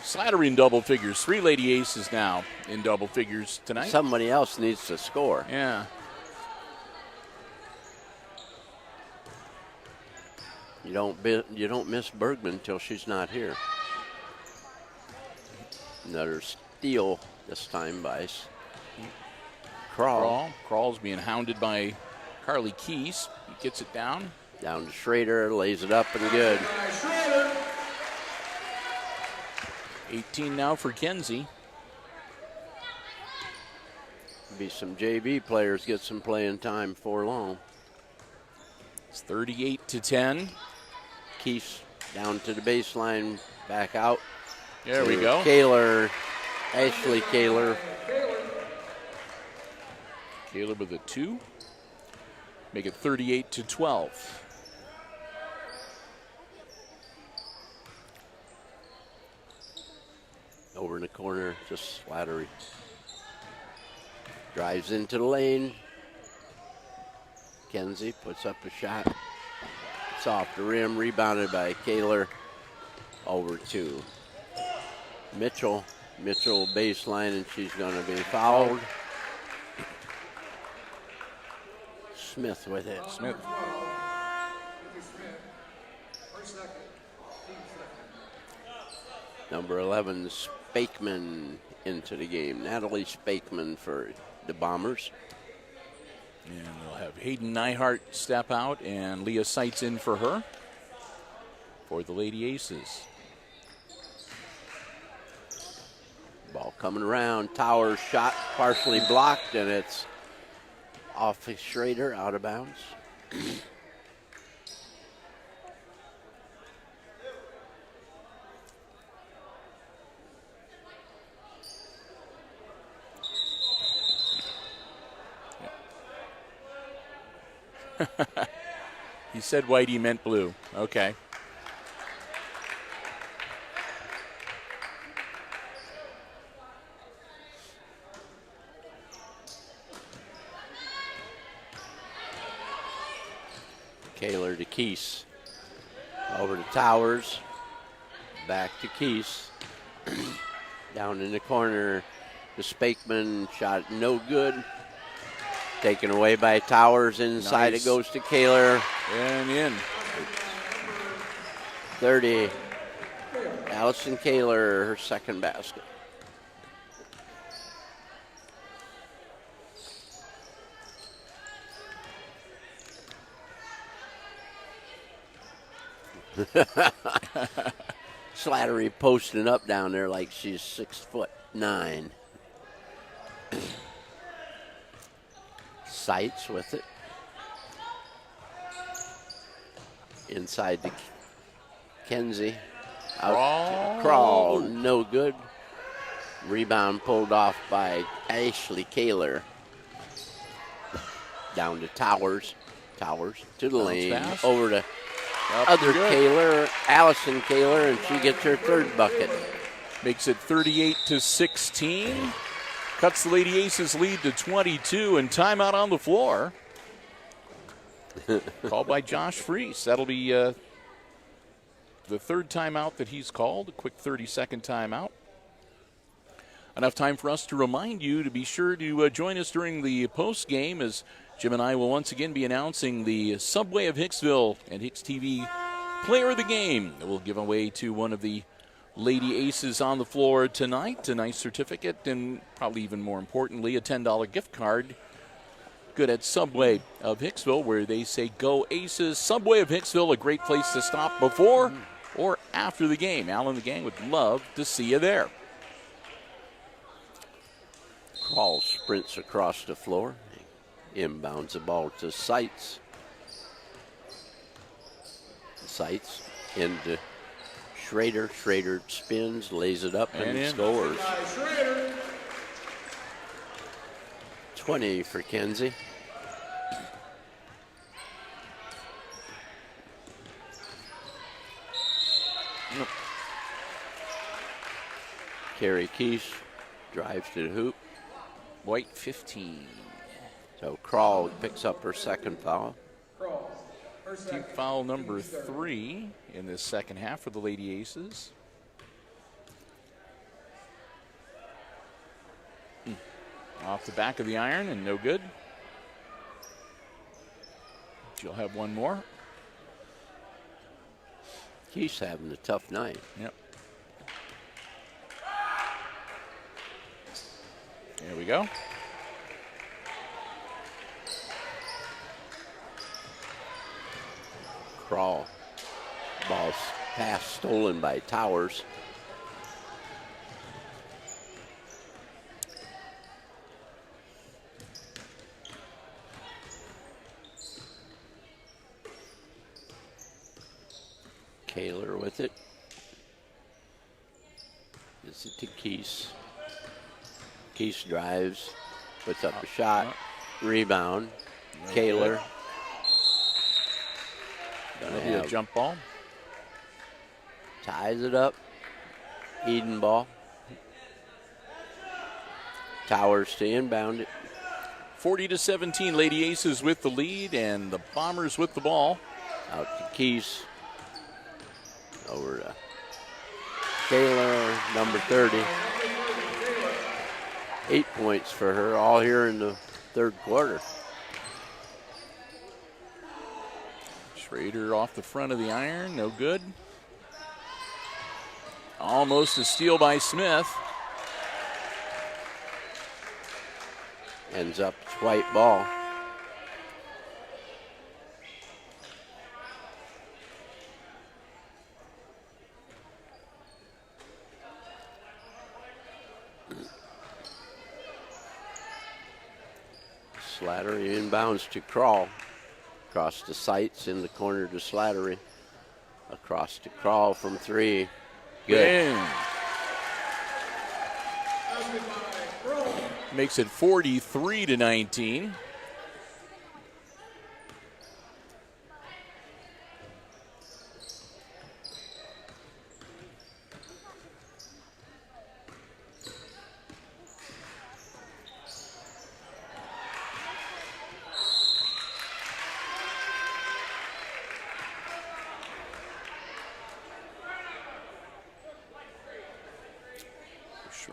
Slattery in double figures. 3 Lady Aces now in double figures tonight. Somebody else needs to score. Yeah. You don't miss Bergman until she's not here. Another steal this time by Crawl. Crawl's being hounded by Carly Keese. He gets it down. Down to Schrader, lays it up and good. 18 now for Kenzie. Be some JV players get some playing time before long. It's 38-10. Keese down to the baseline, back out. There we go. Kaler, Ashley Kaler. Kaler with a 2. Make it 38-12. Over in the corner, just Slattery. Drives into the lane. Kenzie puts up a shot. It's off the rim, rebounded by Kaler. Over to Mitchell. Mitchell baseline, and she's going to be fouled. Smith with it. Smith. Number 11, Spakeman into the game. Natalie Spakeman for the Bombers. And we'll have Hayden Neihart step out and Leah Seitz in for her. for the Lady Aces. Ball coming around. Towers shot partially blocked, and it's off Schrader, out of bounds. He said white, he meant blue. Okay. Kaler to Keese. Over to Towers. Back to Keese. Down in the corner to Spakeman. Shot no good. Taken away by Towers. Inside Nice. It goes to Kaler. And in. 30. Allison Kaler, her second basket. Slattery posting up down there like she's 6'9". Sights with it. Inside to Kenzie. Out crawl, no good. Rebound pulled off by Ashley Kaler. Down to Towers. Towers to the lane. pass. Over to Up other and good. Kaler, Allison Kaler, and she gets her third bucket. Makes it 38-16. Cuts the Lady Aces lead to 22, and timeout on the floor. Called by Josh Freese. That'll be the third timeout that he's called, a quick 30-second timeout. Enough time for us to remind you to be sure to join us during the post game as Jim and I will once again be announcing the Subway of Hicksville and HIX-TV Player of the Game. We'll give away to one of the Lady Aces on the floor tonight, a nice certificate, and probably even more importantly, a $10 gift card. Good at Subway of Hicksville, where they say go Aces. Subway of Hicksville, a great place to stop before or after the game. Al and the gang would love to see you there. Crawl sprints across the floor. Inbounds the ball to Sights. Sights into Schrader. Schrader spins, lays it up, and in. scores. 20 for Kenzie. Carrie Keesh drives to the hoop. White 15. So Crawl picks up her second foul. Team foul number 3 in this second half for the Lady Aces. Off the back of the iron and no good. She'll have one more. Keesh having a tough night. Yep. There we go. Crawl. Ball pass stolen by Towers. Kaler with it. Gives it to Keese. Keese drives, puts up a shot, rebound. Kaler. That'll be a jump ball. Ties it up. Edon ball. Towers to inbound it. 40-17, Lady Aces with the lead, and the Bombers with the ball. Out to Keese. Over to Kaler, number 30. 8 points for her, all here in the third quarter. Schrader off the front of the iron, no good. Almost a steal by Smith. Ends up white ball. Slattery inbounds to Crawl. Across the sights in the corner to Slattery. Across to Crawl from 3. Good. Bang. Makes it 43-19.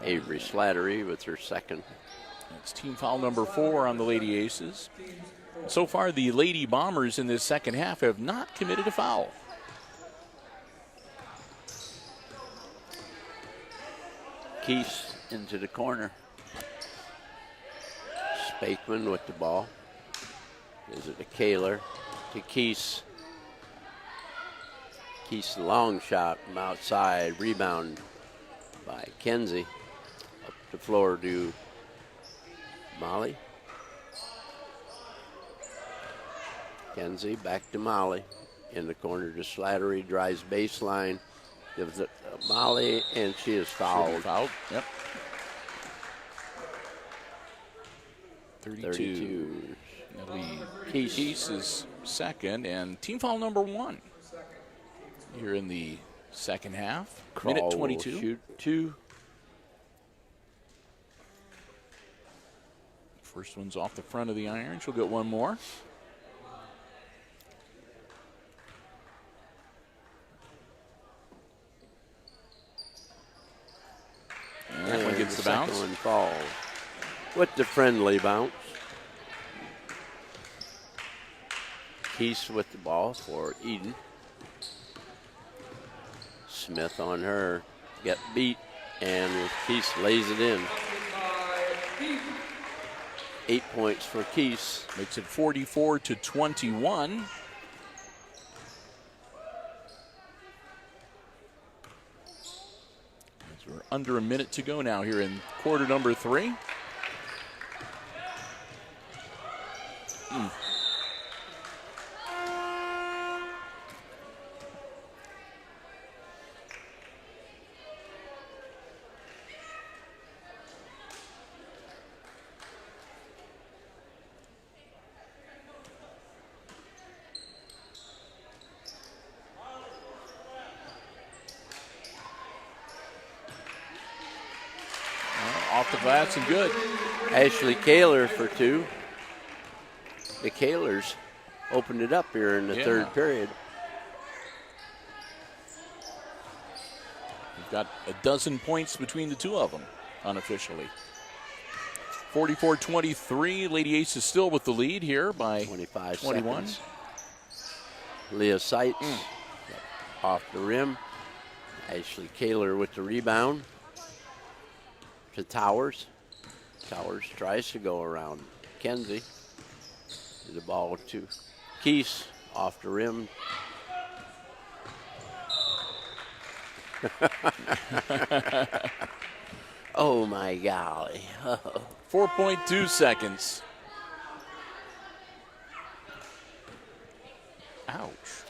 Avery Slattery with her second. It's team foul number 4 on the Lady Aces. So far, the Lady Bombers in this second half have not committed a foul. Keese into the corner. Spakeman with the ball. Is it a Kaler to Keese? Keese long shot from outside. Rebound by Kenzie. Up the floor to Molly. Kenzie back to Molly. In the corner to Slattery. Drives baseline. Gives it to Molly, and she is fouled. Yep. 32. The lead. Keese is second, and team foul number 1 here in the second half. Crawl minute 22. Will shoot 2. First one's off the front of the iron. She'll get one more. And that one gets the bounce. Second one falls with the friendly bounce. Keese with the ball for Edon. Smith on her. Get beat, and Keese lays it in. 8 points for Keese. Makes it 44-21. As we're under a minute to go now here in quarter number 3. Off the glass and good. Ashley Kaler for 2. The Kalers opened it up here in the third period. We've got a dozen points between the two of them, unofficially. 44-23. Lady Ace is still with the lead here by 25 21. seconds. Leah Seitz off the rim. Ashley Kaler with the rebound. To Towers. Towers tries to go around Kenzie. The ball to Keese off the rim. Oh my golly. 4.2 seconds. Ouch.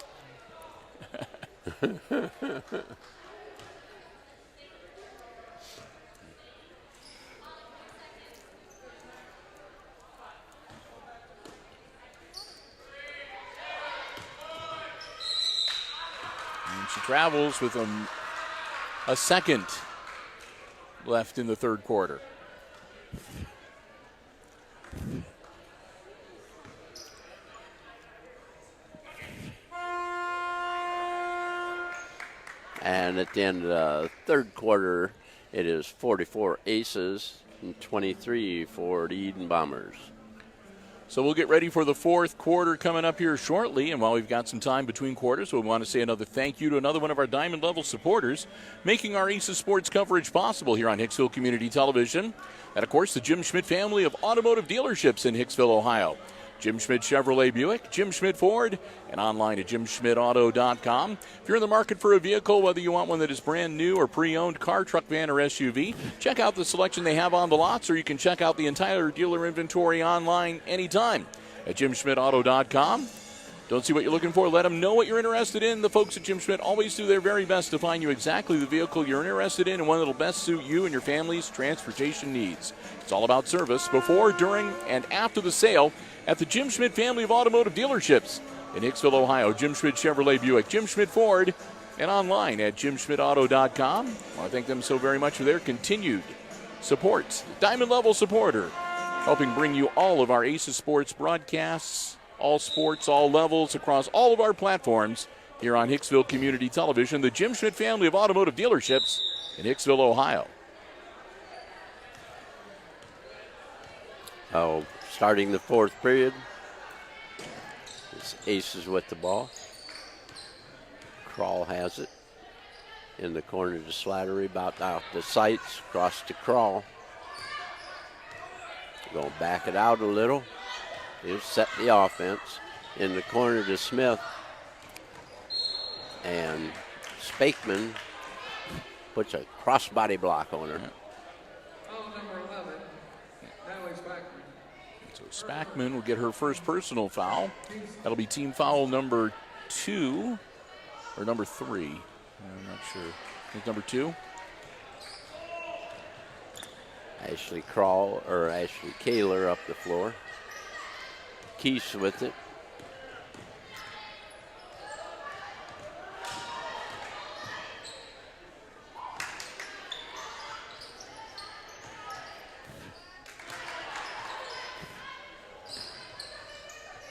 And she travels with a second left in the third quarter. And at the end of the third quarter, it is 44 Aces and 23 for the Edon Bombers. So we'll get ready for the fourth quarter coming up here shortly. And while we've got some time between quarters, we want to say another thank you to another one of our Diamond Level supporters, making our Aces sports coverage possible here on Hicksville Community Television. And, of course, the Jim Schmidt family of automotive dealerships in Hicksville, Ohio. Jim Schmidt Chevrolet Buick, Jim Schmidt Ford, and online at jimschmidtauto.com. If you're in the market for a vehicle, whether you want one that is brand new or pre-owned, car, truck, van, or SUV, check out the selection they have on the lots, or you can check out the entire dealer inventory online anytime at jimschmidtauto.com. Don't see what you're looking for? Let them know what you're interested in. The folks at Jim Schmidt always do their very best to find you exactly the vehicle you're interested in and one that will best suit you and your family's transportation needs. It's all about service before, during, and after the sale at the Jim Schmidt family of automotive dealerships in Hicksville, Ohio. Jim Schmidt Chevrolet Buick, Jim Schmidt Ford, and online at jimschmidtauto.com. I want to thank them so very much for their continued support. Diamond level supporter, helping bring you all of our Aces Sports broadcasts, all sports, all levels, across all of our platforms here on Hicksville Community Television, the Jim Schmidt family of automotive dealerships in Hicksville, Ohio. Oh, starting the fourth period. It's Aces with the ball. Crawl has it in the corner to Slattery, about out the sights, across to Crawl. Going to back it out a little. He'll set the offense in the corner to Smith. And Spakeman puts a crossbody block on her. Foul number 11, Natalie Spackman. So Spackman will get her first personal foul. That'll be team foul number 2 or number 3. I'm not sure. I think number 2. Ashley Kaler up the floor. Keese with it.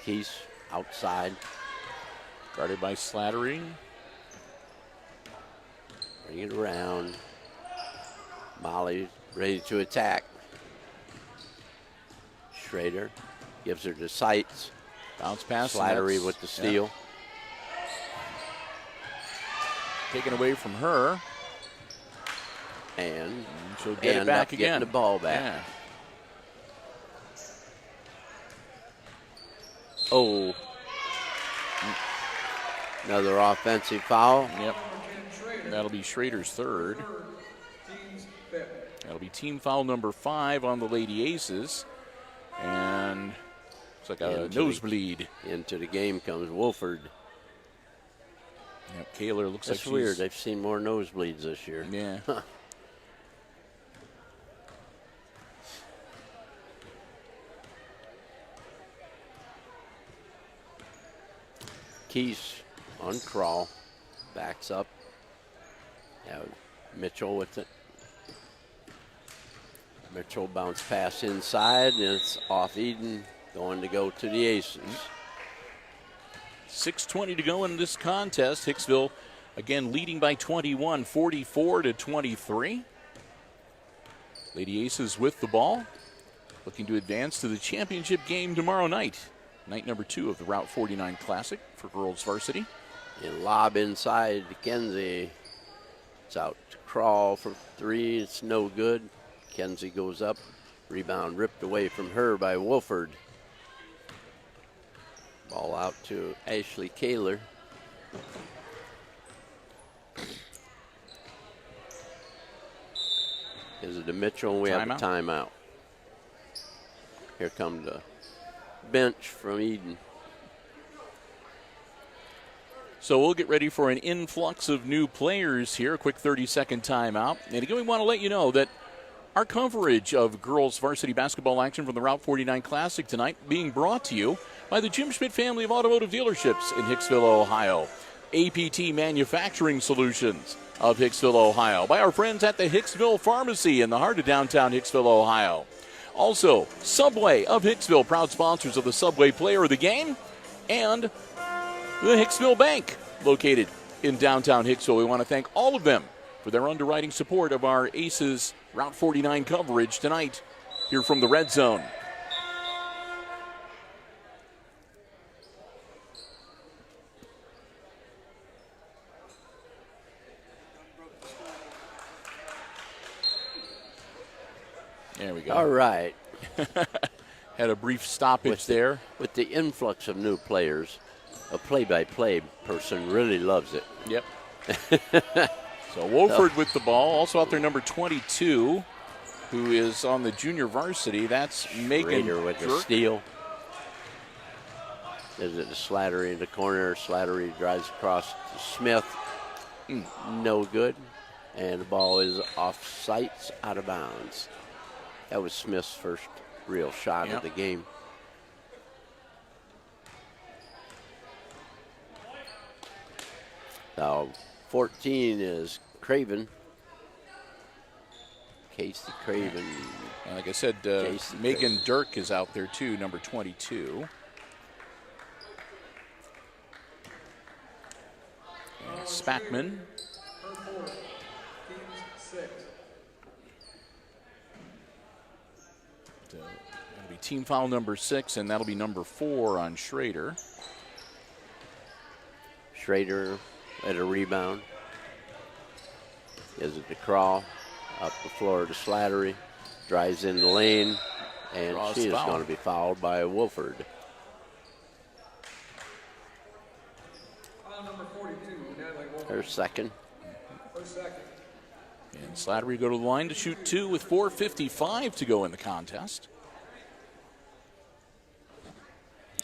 Keese outside. Guarded by Slattery. Bring it around. Molly ready to attack. Schrader gives her to Sights. Bounce pass. Slattery with the steal. Yeah. Taken away from her. And she'll get it back again. Getting the ball back. Yeah. Oh. Another offensive foul. Yep. That'll be Schrader's third. That'll be team foul number 5 on the Lady Aces. And it's like a nosebleed. Into the game comes Wolford. Yep, Kaler looks That's like weird. They've seen more nosebleeds this year. Yeah. Huh. Keese on Crawl. Backs up. Now Mitchell with it. Mitchell bounce pass inside, and it's off Edon, going to go to the Aces. 6:20 to go in this contest. Hicksville again leading by 21, 44-23. Lady Aces with the ball, looking to advance to the championship game tomorrow night. Night number 2 of the Route 49 Classic for Girls Varsity. And lob inside to Kenzie. It's out to Crawl for 3. It's no good. Kenzie goes up. Rebound ripped away from her by Wolford. Ball out to Ashley Kaler. Is it to Mitchell? We have a timeout. Here come the bench from Edon. So we'll get ready for an influx of new players here. A quick 30-second timeout. And again, we want to let you know that our coverage of girls varsity basketball action from the Route 49 Classic tonight being brought to you by the Jim Schmidt family of automotive dealerships in Hicksville, Ohio. APT Manufacturing Solutions of Hicksville, Ohio. By our friends at the Hicksville Pharmacy in the heart of downtown Hicksville, Ohio. Also, Subway of Hicksville, proud sponsors of the Subway Player of the Game. And the Hicksville Bank, located in downtown Hicksville. We want to thank all of them for their underwriting support of our Aces Route 49 coverage tonight here from the Red Zone. There we go. All right. had a brief stoppage there. With the influx of new players, a play-by-play person really loves it. Yep. So Wofford with the ball. Also out there, number 22, who is on the junior varsity. That's Megan Schrader with the Jerk. steal. Is it the Slattery in the corner? Slattery drives across to Smith. No good. And the ball is off sights, out of bounds. That was Smith's first real shot of the game. Now, 14 is Craven. Casey Craven. And like I said, Megan Dirk is out there too, number 22. And Spackman. That'll be team foul number 6, and that'll be number 4 on Schrader. Schrader at a rebound. Gives it to Crawl. Up the floor to Slattery. Drives in the lane. And Draws she is foul. going to be fouled by Wolford. Foul number 42, Natalie Wolford. Her second. Her second. And Slattery go to the line to shoot 2 with 4:55 to go in the contest.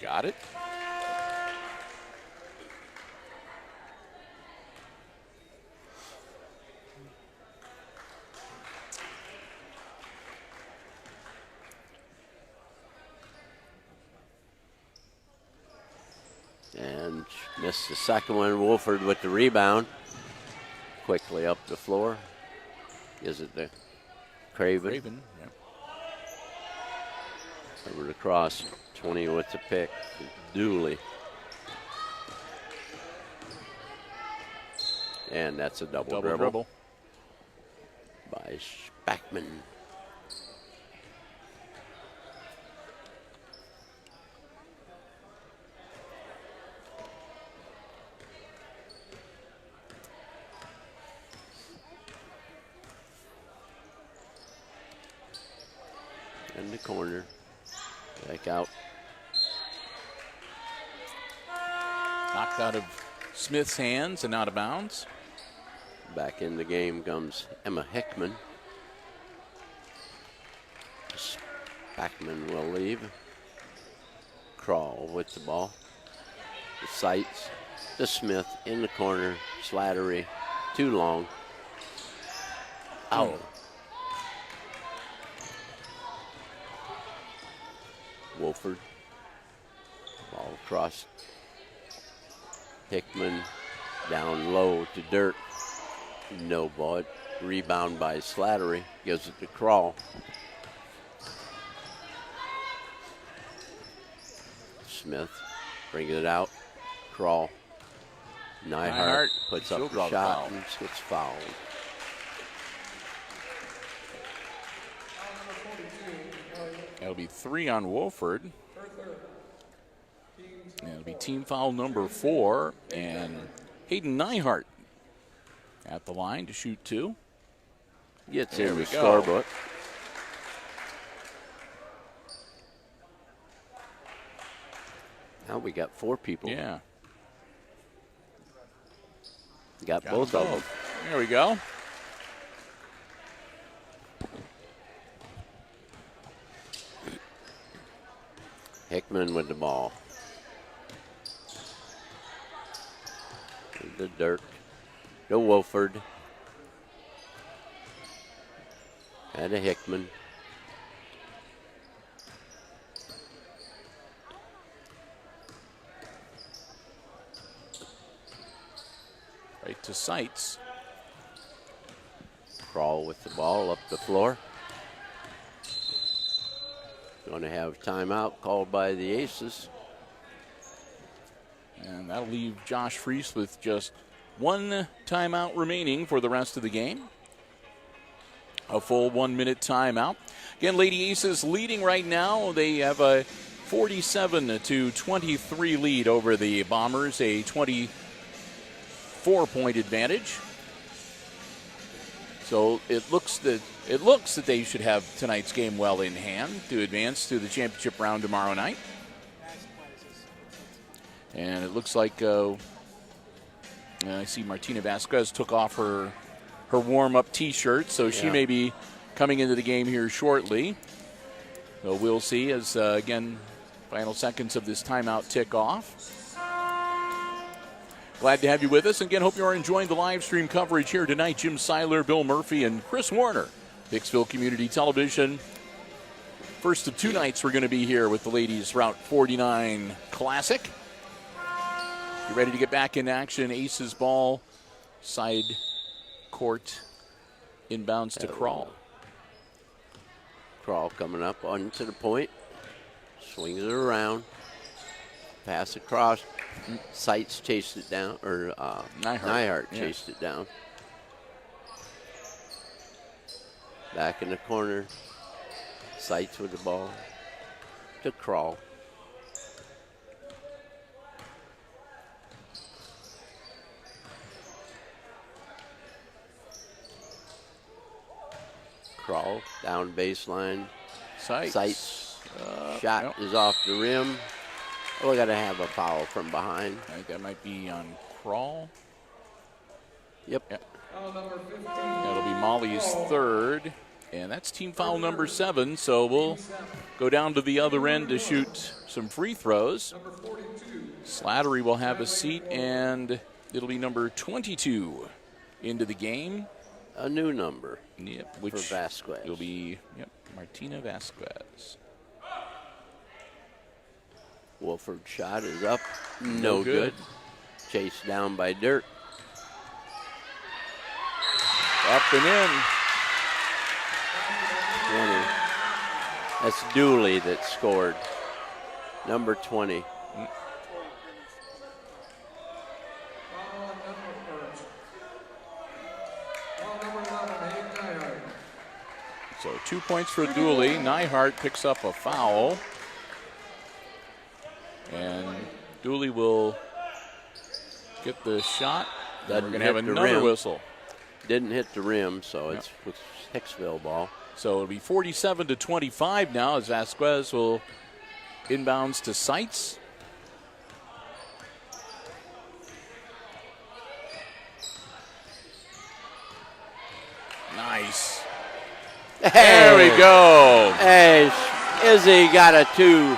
Got it. And missed the second one. Wolford with the rebound. Quickly up the floor. Is it the Craven? Raven. Yep. Over the cross. 20 with the pick. Dooley. And that's a double dribble by Spackman. In the corner. Back out. Knocked out of Smith's hands and out of bounds. Back in the game comes Emma Hickman. Spackman will leave. Crawl with the ball. The sights. The Smith in the corner. Slattery. Too long. Out. Wolford. Ball across. Hickman down low to Dirk. No ball. Rebound by Slattery. Gives it to Crawl. Smith brings it out. Crawl. Nyhart puts up the shot and gets fouled. That'll be 3 on Wofford. And it'll be team foul number 4. And Hayden Nyhart at the line to shoot 2. Gets There in we the go. scorebook. Now we got 4 people. Yeah. Got both of them. There we go. Hickman with the ball. The Dirk. To Wolford. And a Hickman. Right to Sights. Crawl with the ball up the floor. Going to have timeout called by the Aces. And that'll leave Josh Freese with just 1 timeout remaining for the rest of the game. A full 1-minute timeout. Again, Lady Aces leading right now. They have a 47-23 lead over the Bombers, a 24-point advantage. So it looks that they should have tonight's game well in hand to advance to the championship round tomorrow night. And it looks like I see Martina Vasquez took off her warm-up T-shirt, so she may be coming into the game here shortly. So we'll see as, again, final seconds of this timeout tick off. Glad to have you with us. Again, hope you are enjoying the live stream coverage here tonight. Jim Seiler, Bill Murphy, and Chris Warner, Hicksville Community Television. First of two nights we're going to be here with the ladies' Route 49 Classic. You ready to get back in action? Aces ball, side court, inbounds to Crawl. Crawl coming up onto the point. Swings it around. Pass across. Sights chased it down, or Nyhart chased it down. Back in the corner. Sights with the ball. To Crawl. Crawl down baseline. Sights. Shot is off the rim. We got to have a foul from behind. I think that might be on Crawl. Yep. Foul number 15. That'll be Molly's third. And that's team foul number 7. So we'll go down to the other end to shoot some free throws. Number 42. Slattery will have a seat, and it'll be number 22 into the game. A new number. Yep, for Vasquez. It'll be Martina Vasquez. Wolford shot is up. No good. Chased down by Dirk. Up and in. 20. That's Dooley that scored. Number 20. Foul number 11, Nyhart. So 2 points for Dooley. Nyhart picks up a foul. And Dooley will get the shot. Then we're going to have another whistle. Didn't hit the rim, so it's Hicksville ball. So it'll be 47-25 now as Vasquez will inbounds to Sights. Nice. Hey. There we go. Hey, Izzy got a 2.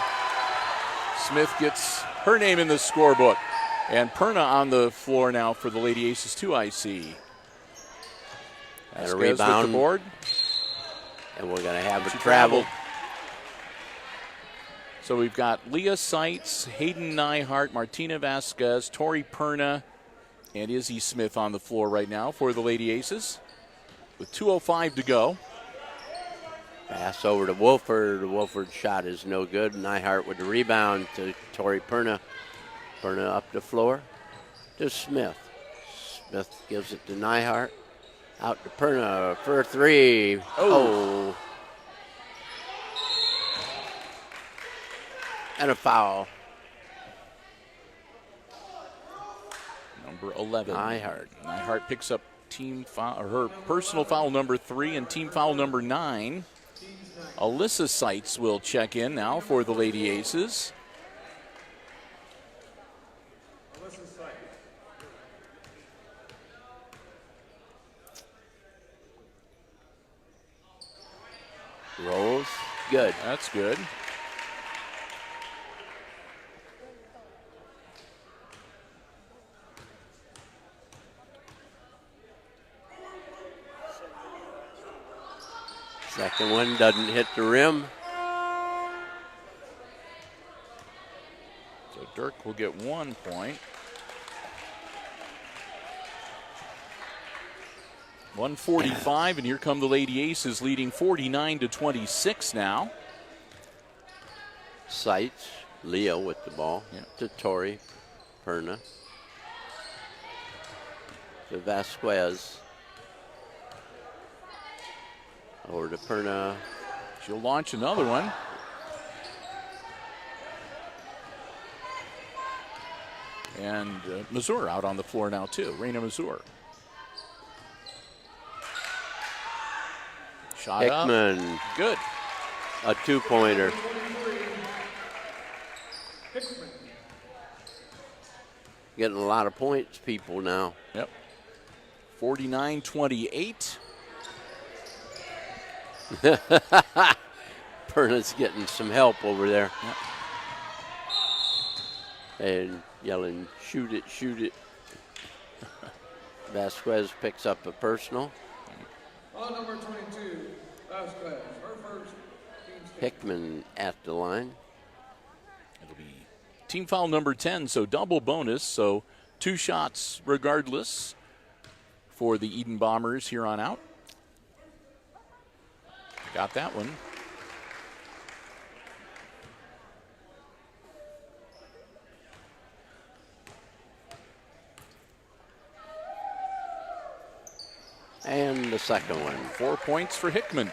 Smith gets her name in the scorebook. And Perna on the floor now for the Lady Aces 2, I see. And a rebound. With the board. And we're going to have a travel. So we've got Leah Sights, Hayden Nyhart, Martina Vasquez, Tori Perna, and Izzy Smith on the floor right now for the Lady Aces. With 2:05 to go. Pass over to Wolford. The Wolford shot is no good. Nyhart with the rebound to Tori Perna. Perna up the floor to Smith. Smith gives it to Nyhart. Out to Perna for a 3. Oh. And a foul. Number 11. Nyhart. Nyhart picks up team foul, or her personal foul number 3 and team foul number 9. Alyssa Sights will check in now for the Lady Aces. Rolls. Good. That's good. Second one doesn't hit the rim. So Dirk will get 1 point. 145, and here come the Lady Aces leading 49-26 now. Sights. Leo with the ball. To Tori Perna. To Vasquez. Over to Perna. She'll launch another one. And Mazur out on the floor now too. Raina Mazur. Shot up. Hickman, Good. a 2-pointer. Hickman. Getting a lot of points, people now. Yep. 49-28. Perna's getting some help over there. Yep. And yelling, shoot it, shoot it. Vasquez picks up a personal. On number 22, Vasquez, her first team stand. Hickman at the line. It'll be team foul number 10, so double bonus. So 2 shots regardless for the Edon Bombers here on out. Got that one. And the second one. 4 points for Hickman.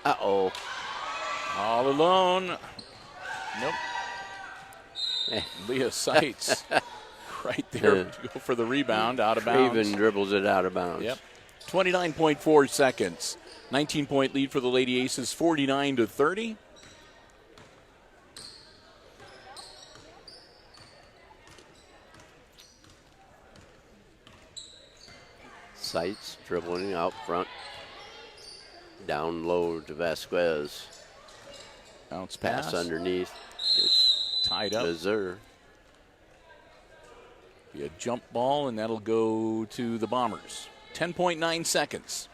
Uh-oh. All alone. Nope. Leah Seitz right there to go for the rebound, out of bounds. Craven dribbles it out of bounds. Yep. 29.4 seconds. 19-point lead for the Lady Aces, 49-30. Seitz dribbling out front. Down low to Vasquez. Bounce Pass pass. underneath. It's Tied up. Missouri. Be a jump ball, and that'll go to the Bombers. 10.9 seconds.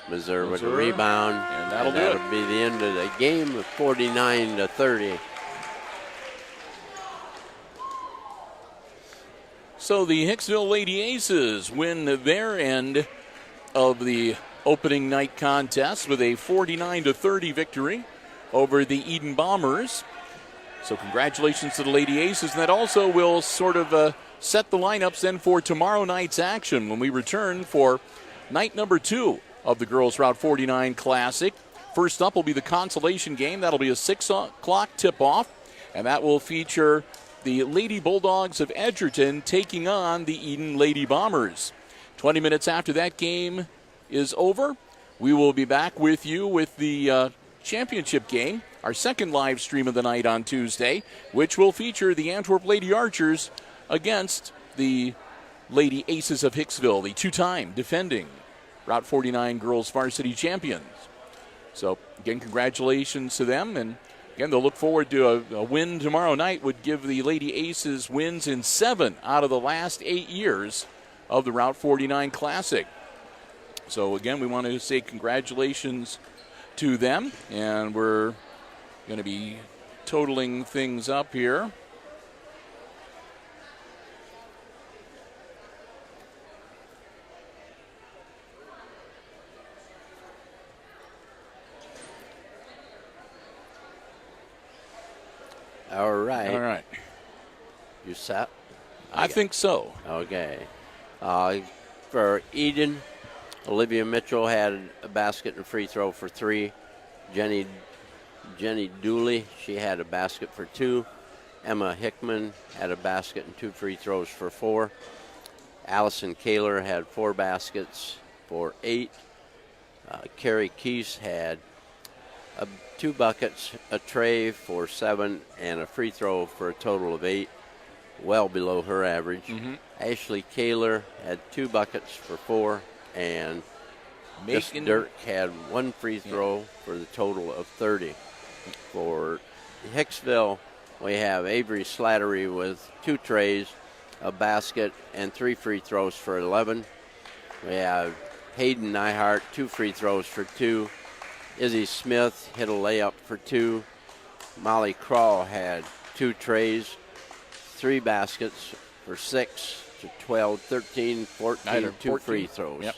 Missouri with a rebound. And that'll do it. That'll be the end of the game of 49-30. So the Hicksville Lady Aces win their end of the opening night contest with a 49-30 victory over the Edon Bombers. So congratulations to the Lady Aces, and that also will sort of set the lineups then for tomorrow night's action when we return for night number 2 of the Girls Route 49 Classic. First up will be the Consolation Game. That'll be a 6 o'clock tip-off, and that will feature the Lady Bulldogs of Edgerton taking on the Edon Lady Bombers. 20 minutes after that game is over, we will be back with you with the championship game, our second live stream of the night on Tuesday, which will feature the Antwerp Lady Archers against the Lady Aces of Hicksville, the 2-time defending Route 49 Girls Varsity champions. So, again, congratulations to them, and again, they'll look forward to a win tomorrow night. Would give the Lady Aces wins in 7 out of the last 8 years of the Route 49 Classic. So again, we want to say congratulations to them, and we're going to be totaling things up here. All right. All right. You set? I think so. Okay. For Edon, Olivia Mitchell had a basket and a free throw for 3. Jenny Dooley, she had a basket for 2. Emma Hickman had a basket and 2 free throws for 4. Allison Kaler had 4 baskets for 8. Carrie Keese had 2 buckets, a tray for 7, and a free throw for a total of 8. Well below her average. Mm-hmm. Ashley Kaler had 2 buckets for 4, and Miss Making- Dirk had 1 free throw for the total of 30. For Hicksville, we have Avery Slattery with 2 trays, a basket, and 3 free throws for 11. We have Hayden Nyhart, 2 free throws for 2. Izzy Smith hit a layup for 2. Molly Crawl had 2 trays, 3 baskets for 6 to 12, 13, 14, 2 free throws. Yep.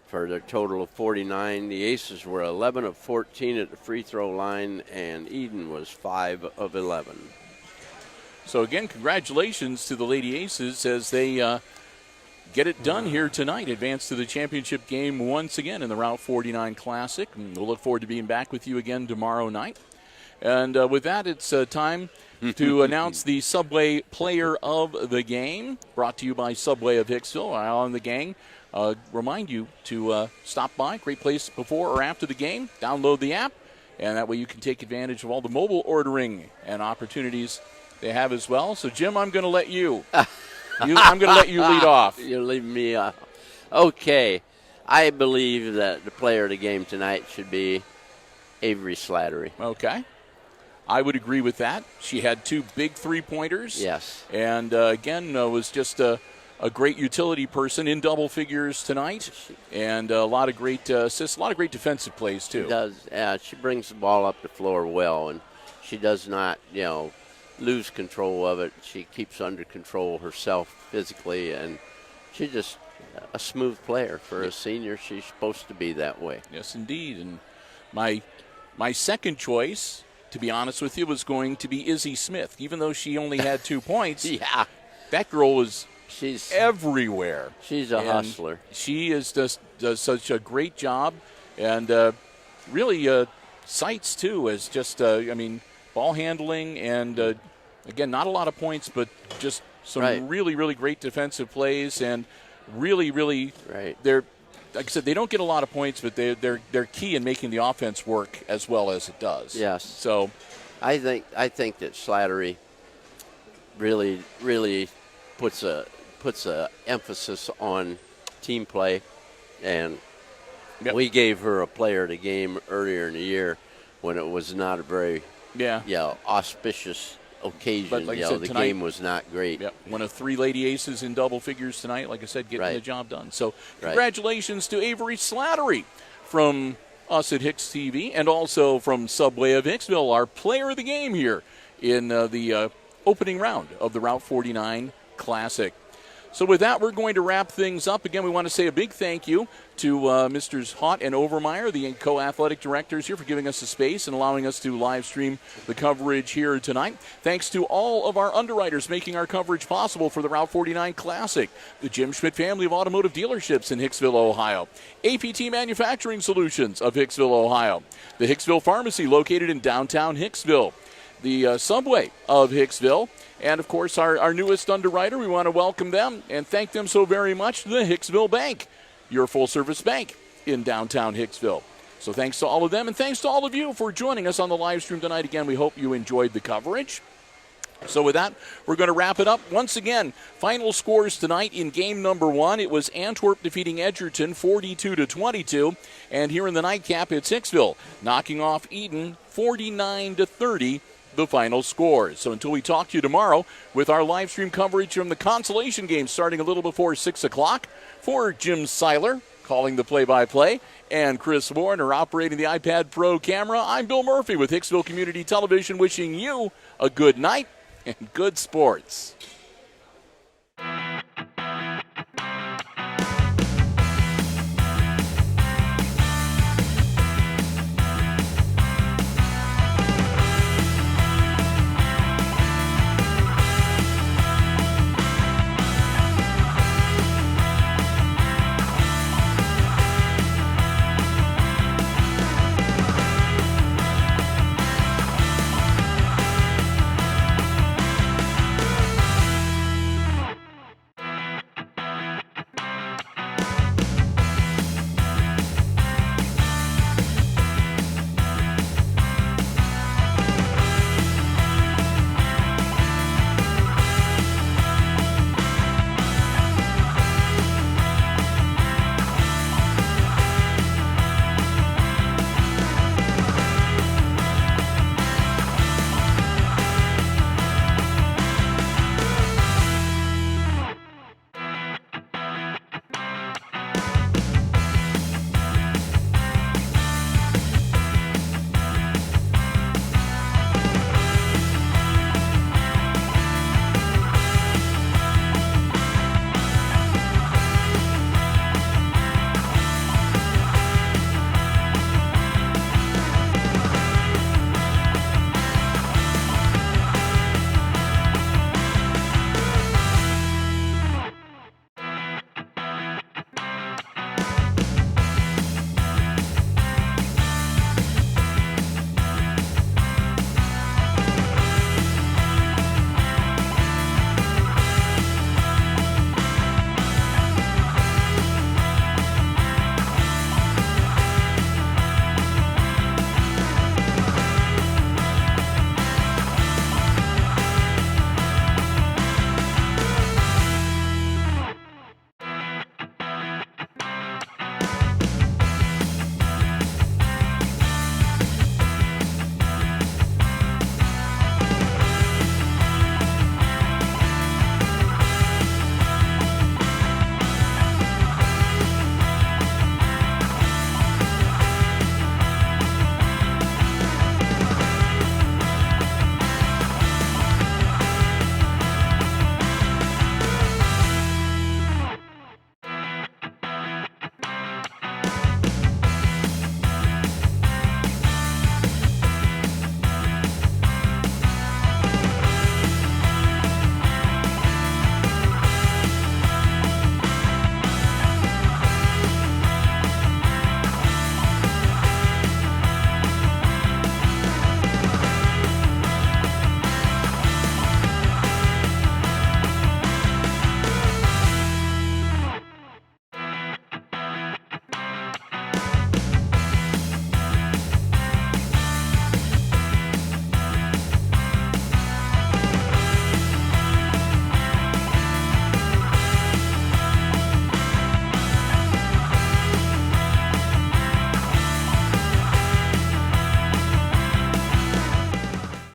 for their total of 49. The Aces were 11 of 14 at the free throw line, and Edon was 5 of 11. So, again, congratulations to the Lady Aces as they get it done here tonight. Advance to the championship game once again in the Route 49 Classic. And we'll look forward to being back with you again tomorrow night. And with that, it's time to announce the Subway Player of the Game, brought to you by Subway of Hicksville. Al and the gang remind you to stop by. Great place before or after the game. Download the app, and that way you can take advantage of all the mobile ordering and opportunities they have as well. So, Jim, I'm going to let you. I'm going to let you lead off. You're leaving me off. Okay. I believe that the player of the game tonight should be Avery Slattery. Okay. I would agree with that. She had 2 big 3-pointers. Yes. And, again, was just a great utility person in double figures tonight. And a lot of great assists, a lot of great defensive plays, too. She does. She brings the ball up the floor well, and she does not, lose control of it. She keeps under control herself physically, and she's just a smooth player. For a senior, she's supposed to be that way. Yes, indeed. And my second choice, to be honest with you, was going to be Izzy Smith. Even though she only had 2 points, yeah, that girl she's everywhere. She's a hustler. She does such a great job, and really sights too, as just ball handling, and again, not a lot of points, but just some really, really great defensive plays, and really, really, they're, like I said, they don't get a lot of points, but they're key in making the offense work as well as it does. Yes. So, I think that Slattery really, really puts a emphasis on team play, and we gave her a player of the game earlier in the year when it was not a very auspicious occasion. But like I said, the tonight, game was not great. Yep. One of 3 Lady Aces in double figures tonight, like I said, getting the job done. So congratulations to Avery Slattery from us at HIX-TV, and also from Subway of Hicksville, our player of the game here in the opening round of the Route 49 Classic. So with that, we're going to wrap things up. Again, we want to say a big thank you to Mr. Haught and Overmeyer, the co-athletic directors here, for giving us the space and allowing us to live stream the coverage here tonight. Thanks to all of our underwriters making our coverage possible for the Route 49 Classic. The Jim Schmidt family of automotive dealerships in Hicksville, Ohio. APT Manufacturing Solutions of Hicksville, Ohio. The Hicksville Pharmacy located in downtown Hicksville. The Subway of Hicksville. And, of course, our newest underwriter, we want to welcome them and thank them so very much, the Hicksville Bank, your full-service bank in downtown Hicksville. So thanks to all of them, and thanks to all of you for joining us on the live stream tonight. Again, we hope you enjoyed the coverage. So with that, we're going to wrap it up. Once again, final scores tonight in game number 1. It was Antwerp defeating Edgerton 42-22. And here in the nightcap, it's Hicksville knocking off Edon 49-30. The final scores. So until we talk to you tomorrow with our live stream coverage from the Consolation Game starting a little before 6 o'clock, for Jim Seiler calling the play-by-play and Chris Warner operating the iPad Pro camera, I'm Bill Murphy with Hicksville Community Television wishing you a good night and good sports.